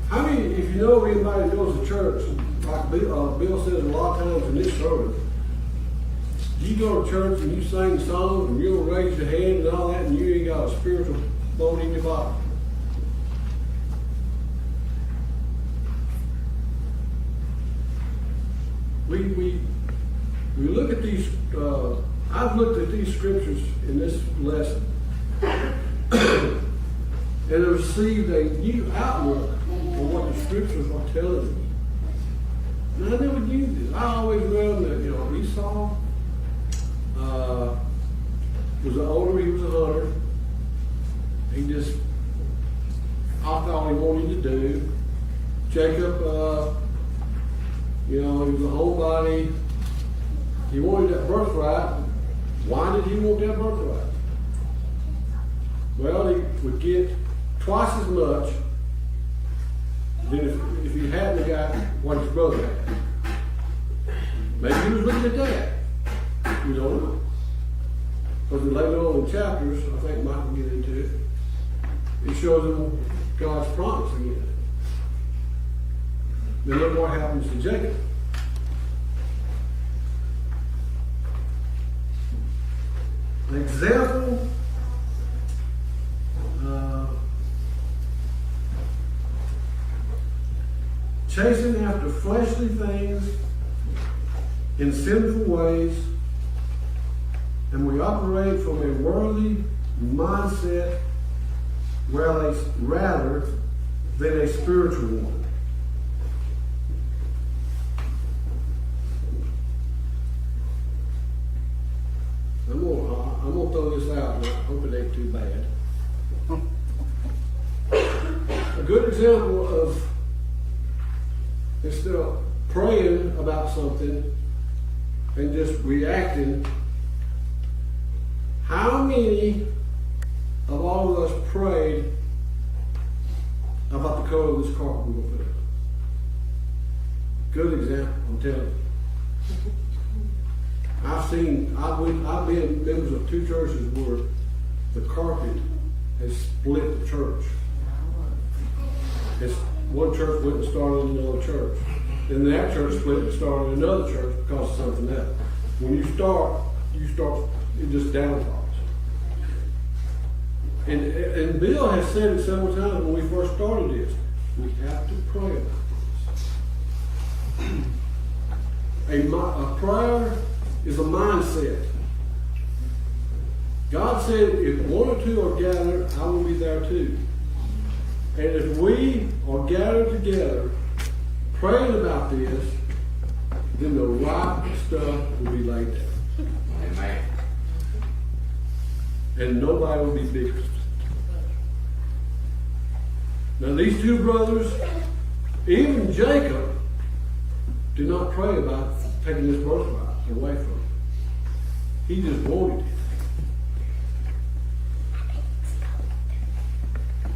How many, if you know anybody that goes to church, like Bill says a lot of times in this service, you go to church and you sing songs and you'll raise your hand and all that, and you ain't got a spiritual bone in your body. We look at these, I've looked at these scriptures in this lesson and received a new outlook on what the scriptures are telling me. And I never knew this. I always read that, you know, Esau was an older, he was a hunter. He just, I thought he wanted to do. Jacob, you know, he was a homebody. He wanted that birthright. Why did he want that birthright? Well, he would get twice as much than if he hadn't got what his brother had. Maybe he was looking at that. We don't know. Because later on in chapters, I think Mike will get into it, it shows them God's promise again. Then look what happens to Jacob. An example, chasing after fleshly things in sinful ways, and we operate from a worldly mindset rather than a spiritual one. I'm gonna throw this out, and I hope it ain't too bad. A good example of instead of praying about something and just reacting, how many of all of us prayed about the color of this carpet we're going to put up? Good example, I'm telling you. I've been members of two churches where the carpet has split the church. One church went and started another church. Then that church split and started another church because of something else. When you start, it just downfalls. And Bill has said it several times when we first started this. We have to pray about this. A prayer is a mindset. God said, if one or two are gathered, I will be there too. And if we are gathered together, praying about this, then the right stuff will be laid down. Amen. And nobody will be victims. Now these two brothers, even Jacob, did not pray about taking this birthright away from him. He just wanted it.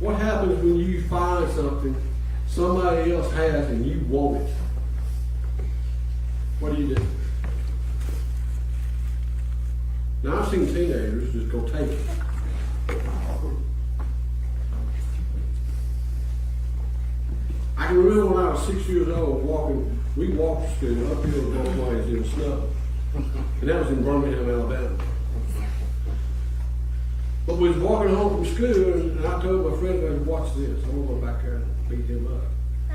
What happens when you find something somebody else has and you want it? What do? Now I've seen teenagers just go take it. I can remember when I was 6 years old we walked to school uphill both ways in the snow. And that was in Birmingham, Alabama. But we was walking home from school and I told my friend, watch this. I'm gonna go back there and beat him up. I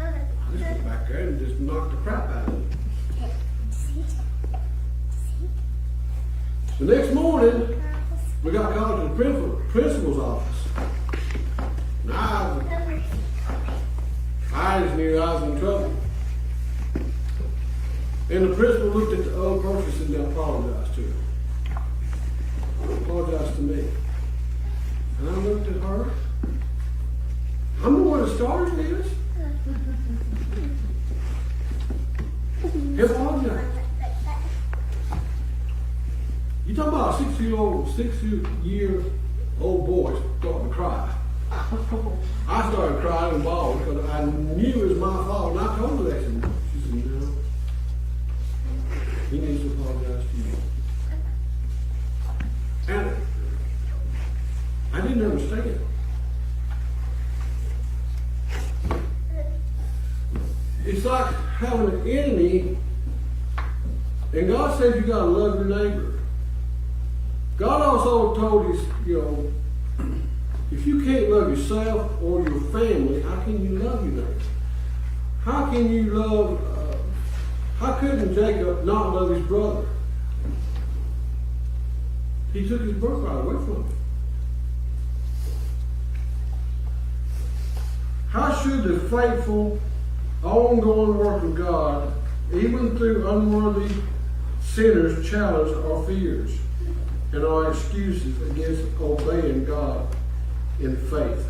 just went back there and just knocked the crap out of him. The next morning, we got called to the principal's office. And I just knew I was in trouble. And the principal looked at the other person and apologized to him. Apologized to me. And I looked at her. I'm the one that started this. He apologized. You talking about a 6-year-old boy starting to cry. I started crying and bawling because I knew it was my fault, and I told her that. She said, no, he needs to apologize to you. And I didn't understand. It's like having an enemy, and God says you gotta love your neighbor. God also told us, if you can't love yourself or your family, how can you love your neighbor? How couldn't Jacob not love his brother? He took his birthright away from him. How should the faithful, ongoing work of God, even through unworthy sinners, challenge our fears and our excuses against obeying God in faith?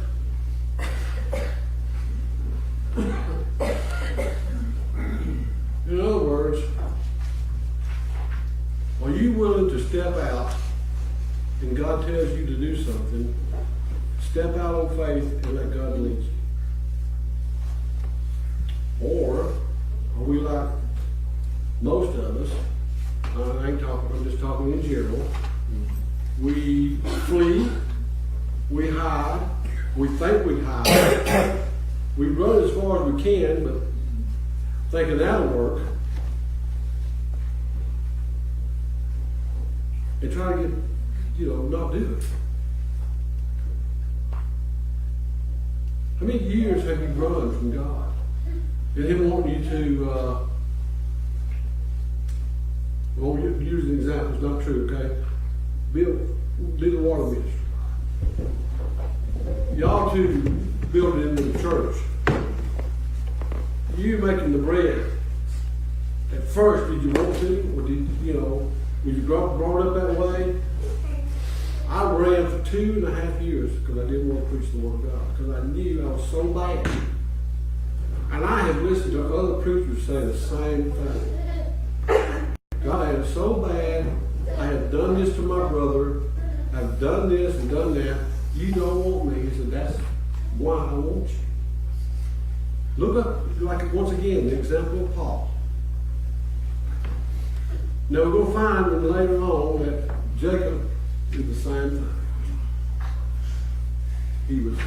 In other words, are you willing to step out and God tells you to do something? Step out on faith and let God lead you. Or are we like most of us? I'm just talking in general. We flee, we hide, we think we hide. We run as far as we can, but thinking that'll work. And try to get, not do it. How many years have you run from God? And Him wanting you to, use an example, it's not true, okay? Do the water ministry. Y'all two build it into the church. You making the bread. At first, did you want to, or were you brought up that way? I ran for 2.5 years because I didn't want to preach the Word of God, because I knew I was so bad. And I have listened to other preachers say the same thing. God, I am so bad. I have done this to my brother. I've done this and done that. You don't want me. He said, that's why I want you. Look up, once again, the example of Paul. Now we're going to find later on that Jacob did the same thing. He was.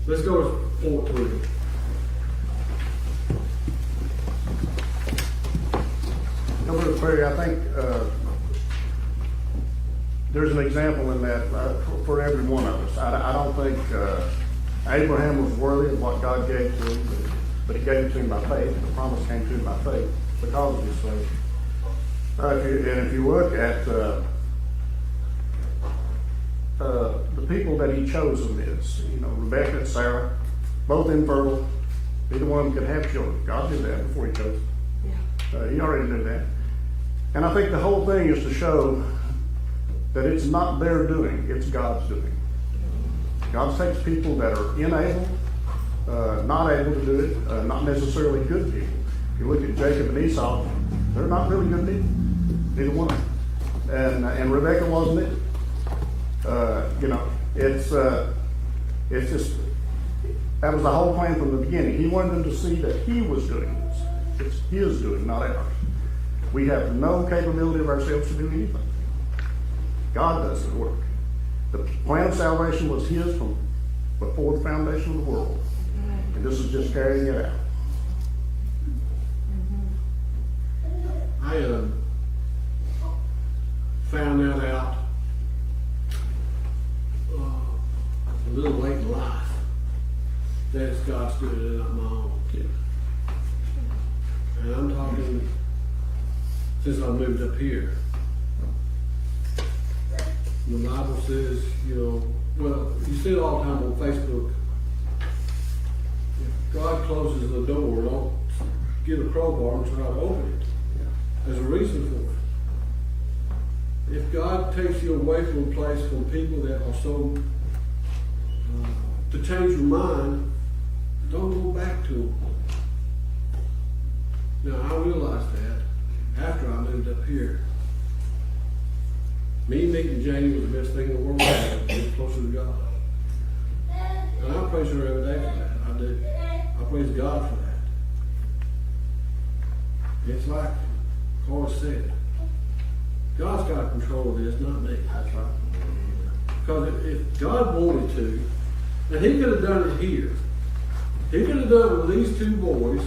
Let's go to point 3. Number 3, I think there's an example in that for every one of us. I don't think Abraham was worthy of what God gave to him, but He gave it to him by faith. The promise came to him by faith because of his faith. If you look at the people that He chose in this, Rebecca and Sarah, both infertile, neither one of them could have children. God did that before He chose. He already knew that. And I think the whole thing is to show that it's not their doing, it's God's doing. God takes people that are unable, not able to do it, not necessarily good people. If you look at Jacob and Esau, they're not really good people, neither one of them. And Rebecca wasn't it. It's just, that was the whole plan from the beginning. He wanted them to see that He was doing this. It's His doing, not ours. We have no capability of ourselves to do anything. God does the work. The plan of salvation was His from before the foundation of the world. And this is just carrying it out. I found that out a little late in life. That it's God's doing it, not my own. And I'm talking since I moved up here. The Bible says, you see it all the time on Facebook. If God closes the door, don't get a crowbar and try to open it. There's a reason for it. If God takes you away from a place, from people that are so, to change your mind, don't go back to them. Now, I realized that after I moved up here. Me meeting Janie was the best thing in the world to get closer to God. And I praise her every day for that. I do. I praise God for that. It's like Horace said, God's got control of this, not me. That's right. Because if God wanted to, and He could have done it here. He could have done it with these 2 boys.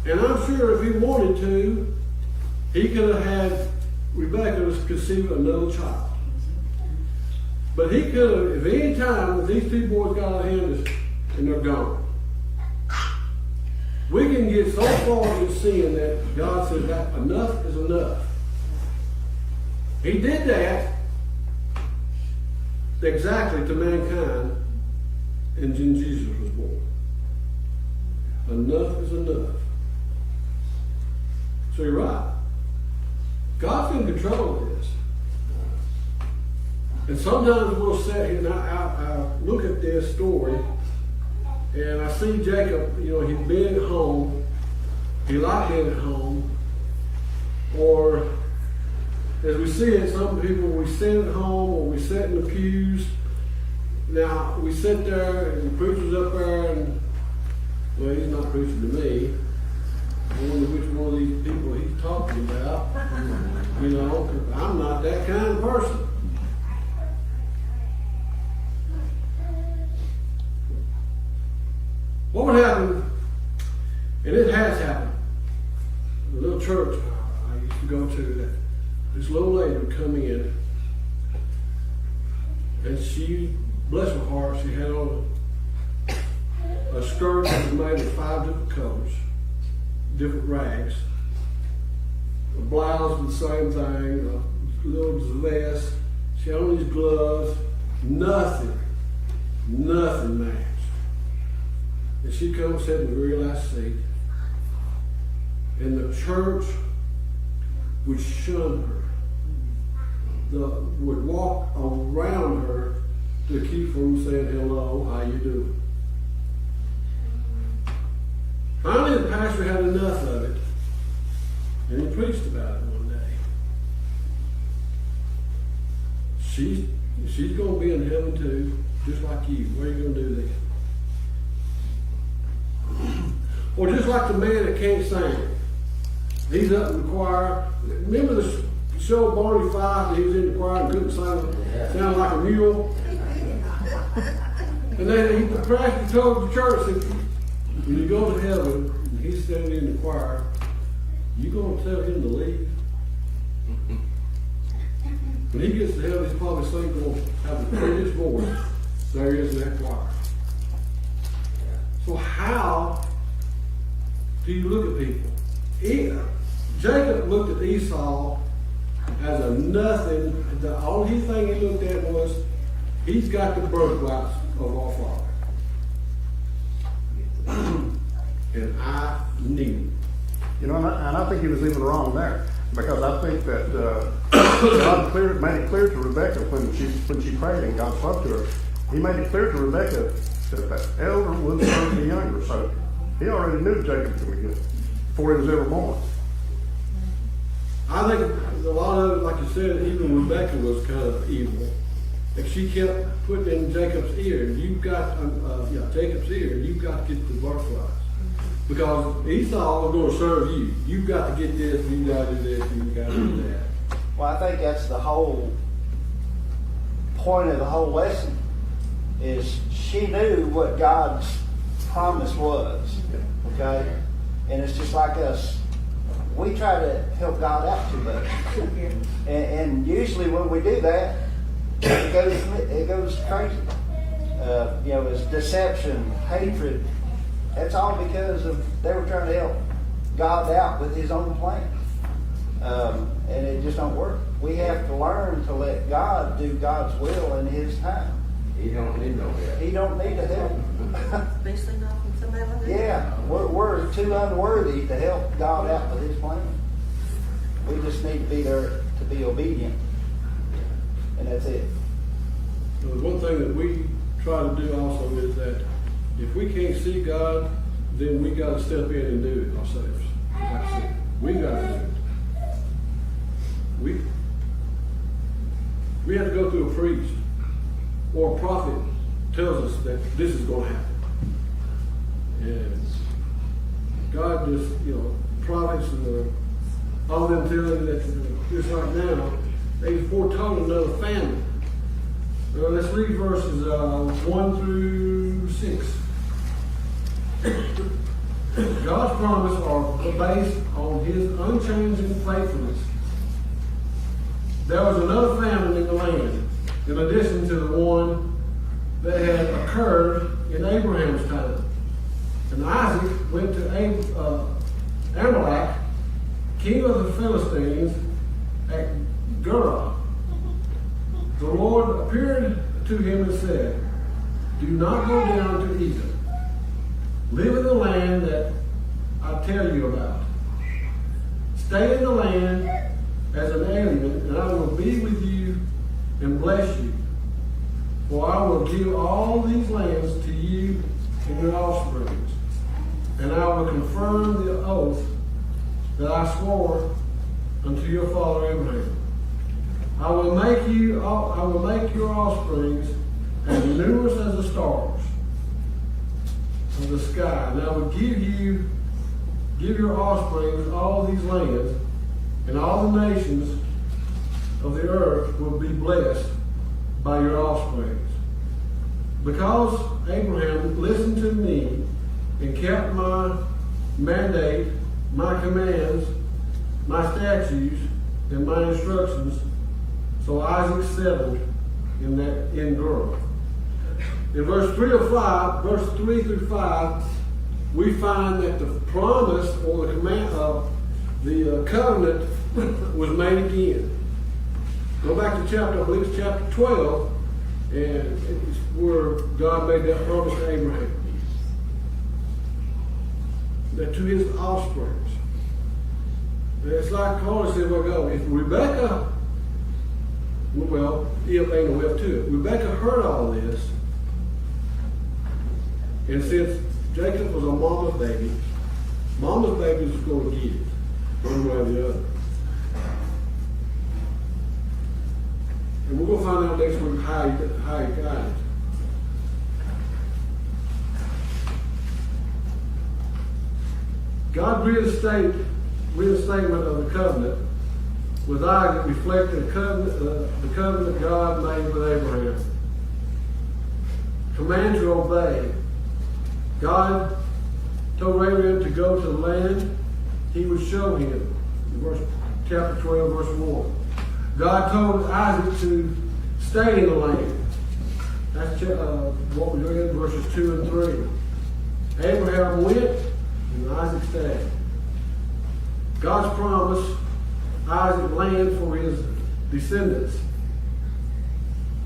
And I'm sure if He wanted to, He could have had Rebecca conceive another child. But He could have, if any time these 2 boys got out of hand and they're gone. We can get so far in sin that God says that enough is enough. He did that exactly to mankind, and then Jesus was born. Enough is enough. So you're right. God's in control of this. And sometimes we'll sit here and I look at this story and I see Jacob, he'd been at home. He liked being at home. Or as we see it, some people, we sit at home or we sit in the pews. Now, we sit there and the preacher's up there and, well, he's not preaching to me. I wonder which one of these people he's talking about. You know, 'cause I'm not that kind of person. What would happen, and it has happened, the little church I used to go to, that this little lady would come in, and she, bless her heart, she had on a skirt that was made of 5 different colors, different rags, a blouse with the same thing, a little vest, she had on these gloves, nothing matched. And she come and sat in the very last seat. And the church would shun her. Would walk around her to keep from saying, hello, how you doing? Finally, the pastor had enough of it. And he preached about it one day. She's going to be in heaven too, just like you. What are you going to do then? Or just like the man that can't sing. He's up in the choir. Remember the show Barney Fife, he was in the choir and couldn't sing, sounded like a mule? And then the pastor told the church that when you go to heaven, and he's standing in the choir, you going to tell him to leave? When he gets to heaven, he's probably going to have the prettiest voice there is in that choir. So how do you look at people? Jacob looked at Esau as a nothing. The only thing he looked at was, he's got the birthrights of our father. And I need him. You know, and I think he was even wrong there, because I think that God made it clear to Rebekah when she prayed and God spoke to her. He made it clear to Rebekah that the elder would serve the younger. So he already knew Jacob was going to get it before he was ever born. I think a lot of it, like you said, even Rebecca was kind of evil. Like she kept putting in Jacob's ear, you've got, Jacob's ear, you've got to get the birthrights. Because Esau was going to serve you. You've got to get this, you've got to do this, you've got to do that. Well, I think that's the whole point of the whole lesson, is she knew what God's promise was, okay? And it's just like us. We try to help God out too much. And usually when we do that, it goes crazy. It's deception, hatred. That's all because they were trying to help God out with his own plan. And it just don't work. We have to learn to let God do God's will in his time. He don't need no help. He don't need to help. Especially not from somebody like that. Yeah, we're too unworthy to help God out with his plan. We just need to be there to be obedient. And that's it. So the one thing that we try to do also is that if we can't see God, then we got to step in and do it ourselves. That's it. We got to do it. We have to go through a priest or a prophet tells us that this is going to happen. And God just, prophets and all of them tell you that just like now, they foretold another famine. Let's read verses 1 through 6. God's promises are based on his unchanging faithfulness. There was another famine in the land, in addition to the one that had occurred in Abraham's time. And Isaac went to Amalek, king of the Philistines, at Gerar. The Lord appeared to him and said, do not go down to Egypt. Live in the land that I tell you about. Stay in the land as an alien, and I will be with you and bless you. For I will give all these lands to you and your offspring, and I will confirm the oath that I swore unto your father Abraham. I will make your offspring as numerous as the stars of the sky, and I will give your offspring all these lands, and all the nations of the earth will be blessed by your offspring. Because Abraham listened to me and kept my mandate, my commands, my statutes, and my instructions, so Isaac settled in Gerar. In verse 3 through 5, we find that the promise or the command of the covenant was made again. Go back to chapter 12, and it's where God made that promise to Abraham. That to his offspring. It's like Carla said, if Rebecca, if ain't no way to it. Rebecca heard all this, and since Jacob was a mama's baby was going to get it, one way or the other. And we're going to find out next week how he got it. God's reinstatement of the covenant with Isaac reflected the covenant God made with Abraham. Command to obey. God told Abraham to go to the land he would show him. Chapter 12, verse 1. God told Isaac to stay in the land. That's what we're doing in verses 2 and 3. Abraham went and Isaac stayed. God's promised Isaac land for his descendants.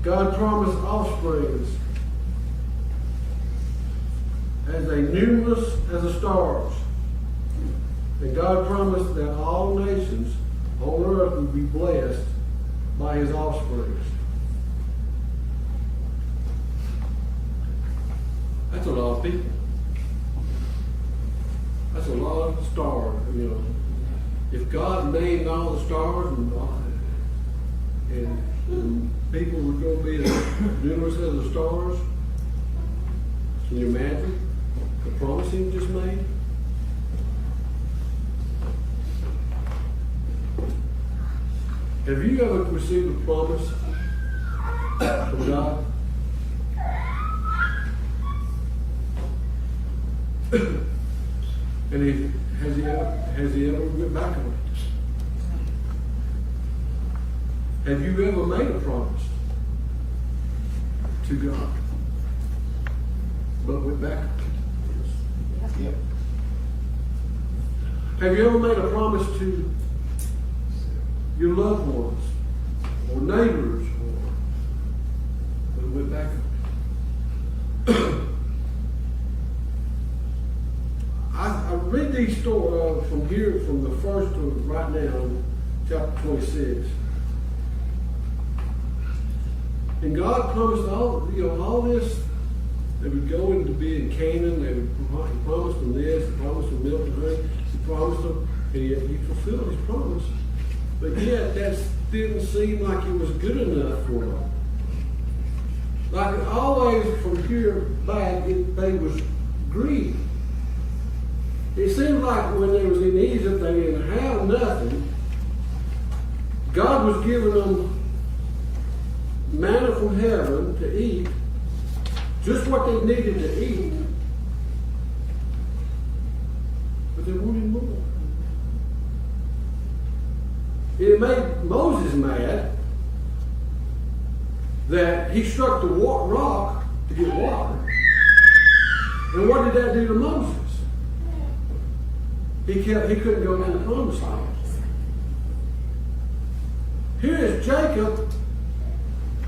God promised offspring as numerous as the stars. And God promised that all nations on earth would be blessed by his offspring. That's a lot of people. That's a lot of stars, If God named all the stars and people were going to be as numerous as the stars, can you imagine the promise he just made? Have you ever received a promise from God? And has he ever went back on it? Have you ever made a promise to God, but went back on it? Yep. Have you ever made a promise to your loved ones or neighbors, but went back on it? I read these stories from the first to right now, chapter 26. And God promised all this. They would go into be in Canaan. He promised them this. He promised them milk and honey. He promised them, and he fulfilled his promise. But yet, that didn't seem like it was good enough for them. Like always, from here back, they was greedy. It seemed like when they was in Egypt, they didn't have nothing. God was giving them manna from heaven to eat, just what they needed to eat. But they wanted more. It made Moses mad that he struck the rock to get water. And what did that do to Moses? He couldn't go to the promised land. Here is Jacob.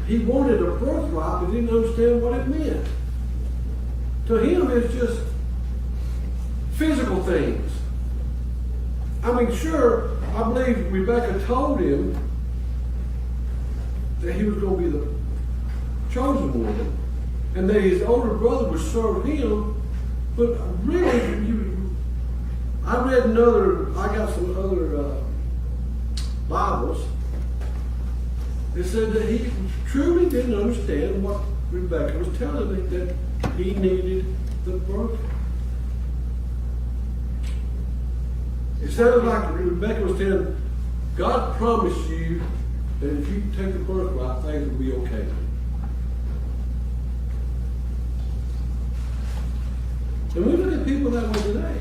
He wanted a birthright, but didn't understand what it meant. To him, it's just physical things. I mean, sure, I believe Rebecca told him that he was going to be the chosen one, and that his older brother would serve him. But really, I got some other Bibles. It said that he truly didn't understand what Rebecca was telling him, that he needed the birthright. It sounded like Rebecca was telling, God promised you And if you take the birthright, things will be okay. And we look at people that way today.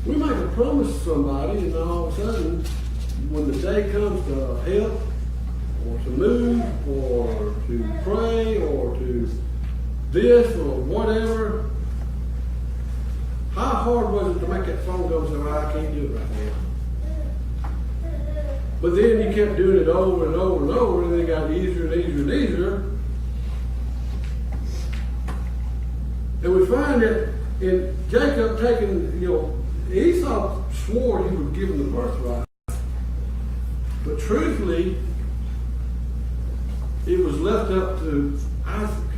We make a promise to somebody, and all of a sudden, when the day comes to help, or to move, or to pray, or to this, or whatever, how hard was it to make that phone go and say, well, I can't do it right now? But then you kept doing it over and over and over, and then it got easier and easier and easier. And we find that in Jacob taking, Esau swore he would give him the birthright. But truthfully, it was left up to Isaac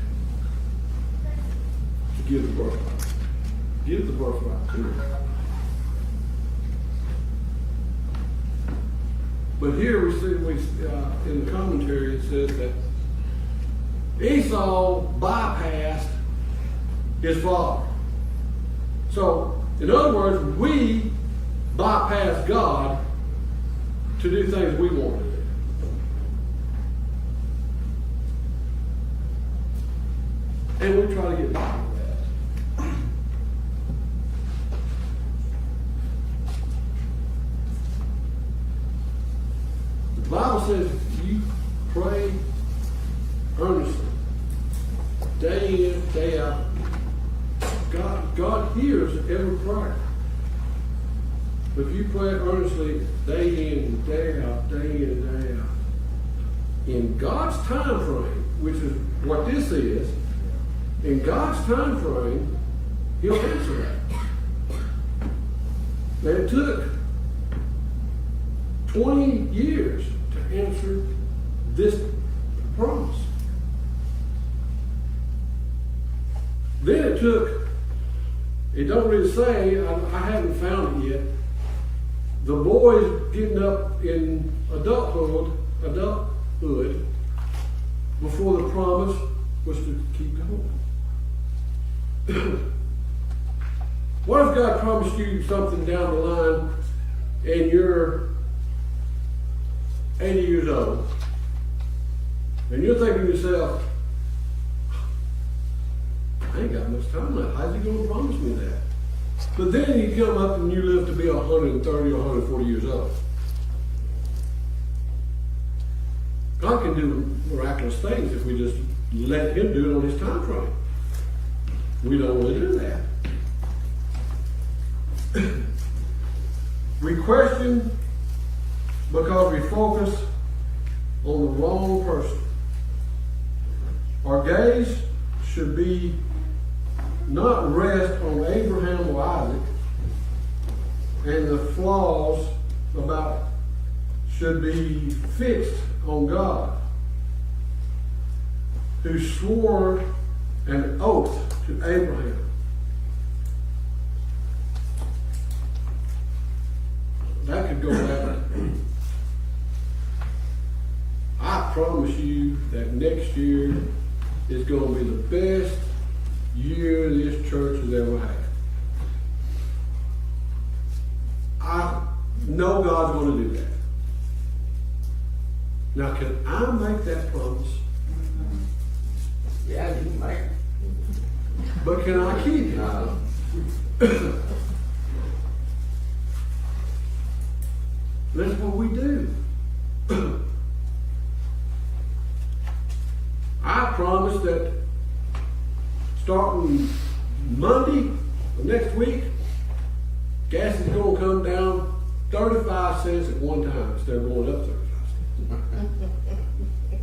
to give the birthright. Give the birthright to him. But here we see, in the commentary, it says that Esau bypassed his father. So, in other words, we bypass God to do things we want to do. And we try to get by with that. The Bible says you pray earnestly, day in, day out. God hears every prayer. But if you pray earnestly, day in and day out, day in and day out, in God's time frame, which is what this is, in God's time frame, He'll answer that. Now it took 20 years to answer this promise. Then it took, it don't really say, I haven't found it yet, the boys getting up in adulthood before the promise was to keep going. What if God promised you something down the line and you're 80 years old and you're thinking to yourself, I ain't got much time left. How's He going to promise me that? But then you come up and you live to be 130 or 140 years old. God can do miraculous things if we just let Him do it on His time frame. We don't want to do that. We question because we focus on the wrong person. Our gaze should be not rest on Abraham or Isaac and the flaws about should be fixed on God, who swore an oath to Abraham. That could go back. I promise you that next year is going to be the best year this church has ever had. I know God's going to do that. Now, can I make that promise? Yeah, you can make it. But can I keep it? No. That's what we do. I promise that starting Monday of next week, gas is going to come down 35 cents at one time instead of going up 35 cents.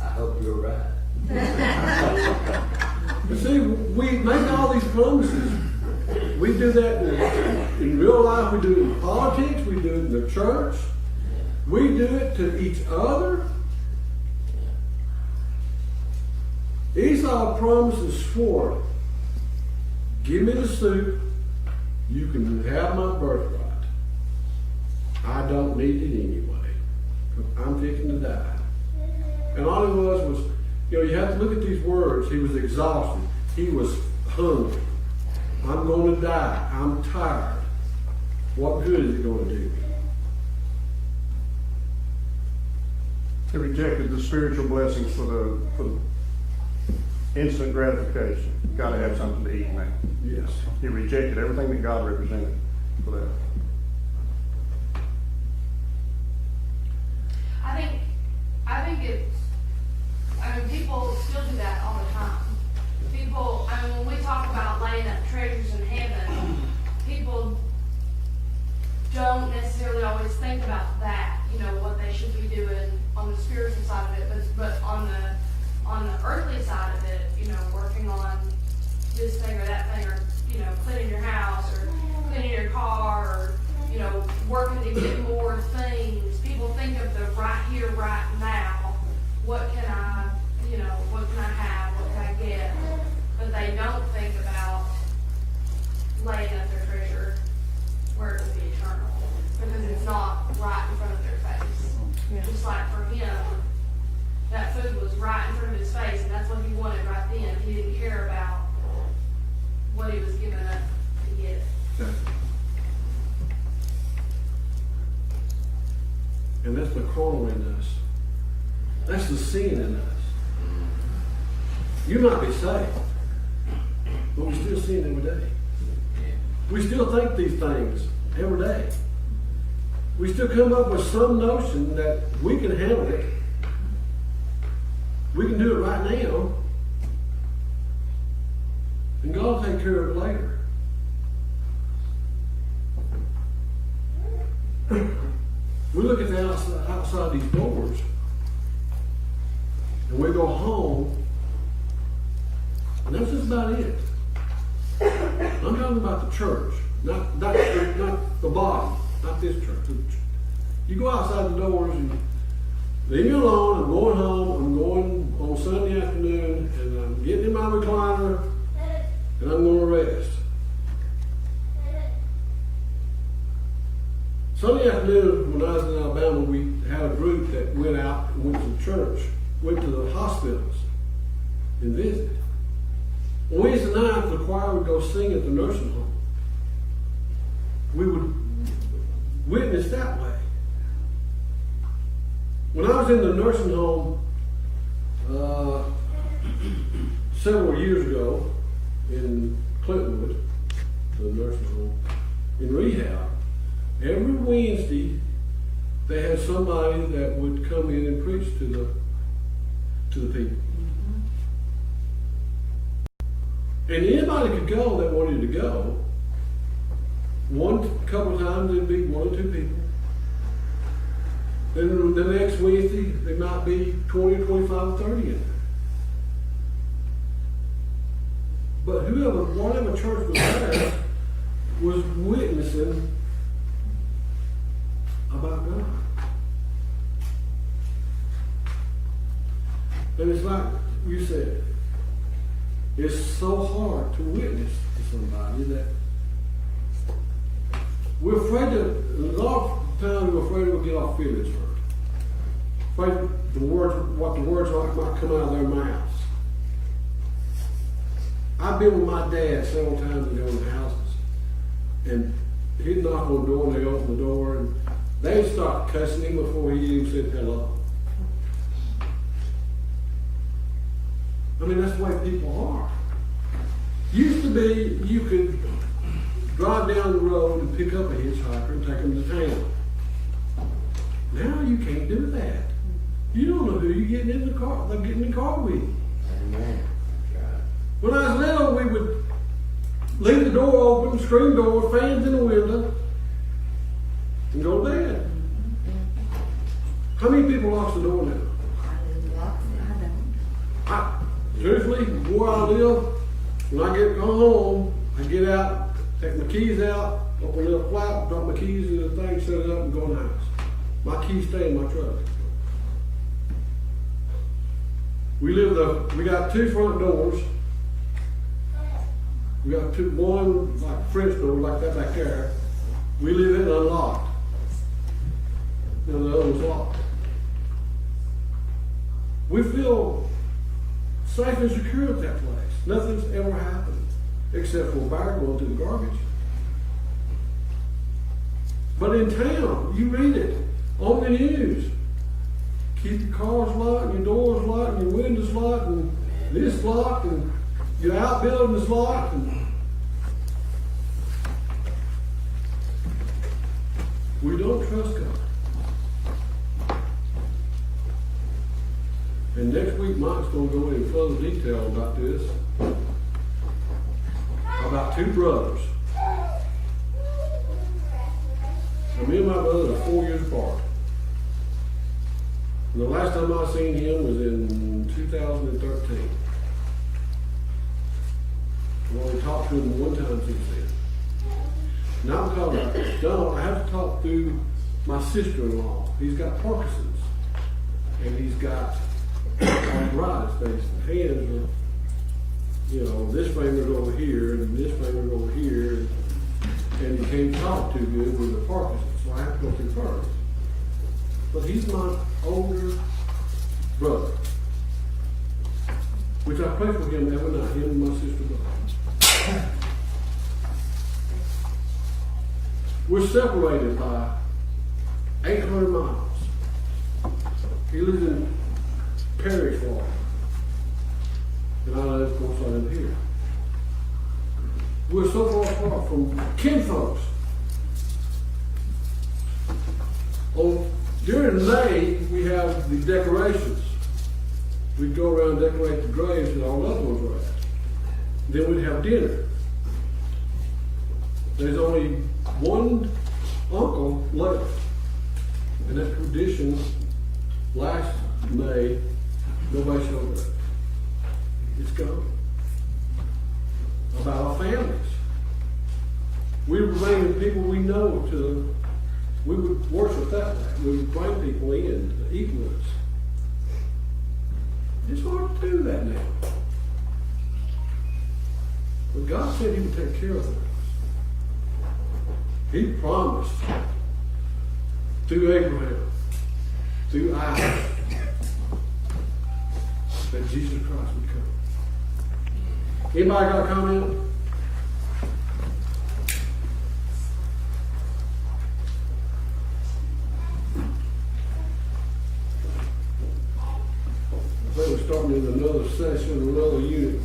I hope you're right. You see, we make all these promises. We do that in real life. We do it in politics. We do it in the church. We do it to each other. Esau promised and swore, give me the soup, you can have my birthright. I don't need it anyway. I'm fixing to die. And all it was, you have to look at these words. He was exhausted. He was hungry. I'm going to die. I'm tired. what good is it gonna do? They rejected the spiritual blessings for the instant gratification. Gotta have something to eat now. Yes. He rejected everything that God represented for that. I think it's, I mean, people still do that all the time. People, I mean, when we talk about laying up treasures in heaven, people don't necessarily always think about that, you know, what they should be doing on the spiritual side of it, but on the earthly side of it, you know, working on this thing or that thing, or, you know, cleaning your house, or cleaning your car, or, you know, working to get more things. People think of the right here, right now. What can I, you know, what can I have? What can I get? But they don't think about laying up their treasure where it will be eternal, because it's not right in front of their face. Just like for him, that food was right in front of his face, and that's what he wanted right then. He didn't care about what he was giving up to get it. And that's the carnal in us. That's the sin in us. You might be saved, but we still sin every day. We still think these things every day. We still come up with some notion that we can handle it. We can do it right now. And God will take care of it later. We look at the outside these doors, and we go home, and that's just about it. I'm talking about the church, not the body, not this church. You go outside the doors and leave me alone. I'm going home. I'm going on Sunday afternoon, and I'm getting in my recliner, and I'm going to rest. Sunday afternoon, when I was in Alabama, we had a group that went out and went to the church, went to the hospitals and visited. On Wednesday night, the choir would go sing at the nursing home. We would witness that way. When I was in the nursing home several years ago in Clintonwood, the nursing home, in rehab, every Wednesday they had somebody that would come in and preach to the people. And anybody could go that wanted to go. One couple of times there'd be 1 or 2 people. Then the next Wednesday there might be 20 or 25 or 30 in there. But whatever church was there was witnessing about God. And it's like you said, it's so hard to witness to somebody that we're afraid a lot of times we're afraid we'll get our feelings hurt. Afraid what the words might come out of their mouths. I've been with my dad several times in the houses, and he'd knock on the door and they'd open the door and they'd start cussing him before he even said hello. I mean, that's the way people are. Used to be, you could drive down the road and pick up a hitchhiker and take him to town. Now you can't do that. You don't know who you're getting in the car. They're getting in the car with you. Amen. When I was little, we would leave the door open, screen door, fans in the window, and go to bed. How many people locks the door now? Seriously, where I live, when I go home, I get out, take my keys out, open a little flap, drop my keys in the thing, set it up, and go in the house. My keys stay in my truck. We got 2 front doors. We got one like French door, like that back there. We leave it unlocked. And the other one's locked. We feel safe and secure at that place. Nothing's ever happened except for a bear going through the garbage. But in town, you read it on the news. Keep your cars locked, and your doors locked, and your windows locked, and this locked, and your outbuilding is locked. And we don't trust God. And next week, Mike's going to go into further detail about this. About two brothers. Now, me and my brother are 4 years apart. And the last time I seen him was in 2013. I've only talked to him one time since then. Now because I don't, I have to talk through my sister-in-law. He's got Parkinson's. And he's got arthritis. His hands are, you know, this finger's over here and this finger's over here. And he can't talk too good with the Parkinson's. So I have to go through first. But he's my older brother. Which I pray for him every night, him and my sister brother. We're separated by 800 miles. He lives in Perry, Florida. And I live, of course, I live here. We're so far apart from kinfolks. During May, we have the decorations. We'd go around and decorate the graves that our loved ones were at. Then we'd have dinner. There's only one uncle left. And that tradition, last May, nobody showed up. It's gone. About our families. We were bringing people we know to, we would worship that way. We would bring people in to eat with us. It's hard to do that now. But God said He would take care of us. He promised through Abraham, through Isaac, that Jesus Christ would come. Anybody got a comment? I think we're starting in another session, another unit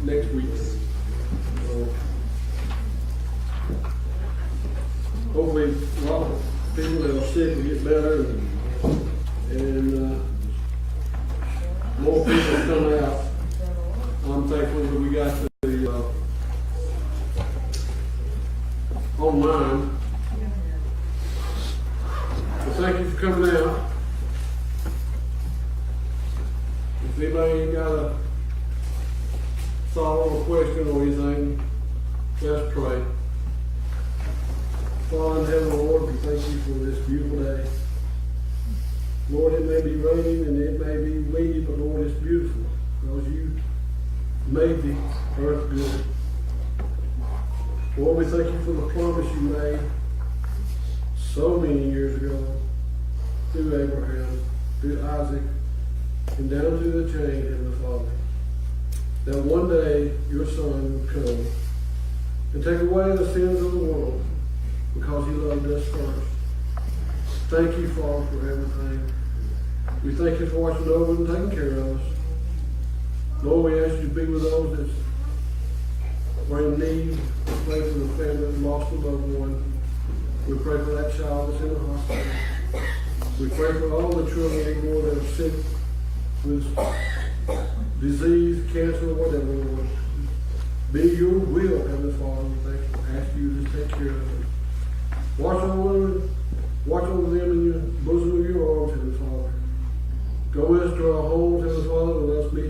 next week. Hopefully a lot of people that are sick will get better and more people come out. I'm thankful that we got the online. So thank you for coming out. If anybody ain't got a thought or a question or anything, let's pray. Father in heaven, Lord, we thank you for this beautiful day. Lord, it may be raining and it may be windy, but Lord, it's beautiful because you made the earth good. Lord, we thank you for the promise you made so many years ago through Abraham, through Isaac, and down through the chain, Heavenly Father, that one day your Son would come and take away the sins of the world because he loved us first. Thank you, Father, for everything. We thank you for watching over and taking care of us. Lord, we ask you to be with those that are in need. We pray for the family that lost a loved one. We pray for that child that's in the hospital. We pray for all the children, Lord, that are sick with disease, cancer, or whatever, Lord. Be your will, Heavenly Father. We ask you to take care of them. Watch over them in your bosom of your arms, Heavenly Father. Go with us to our homes, Heavenly Father, and let us be here.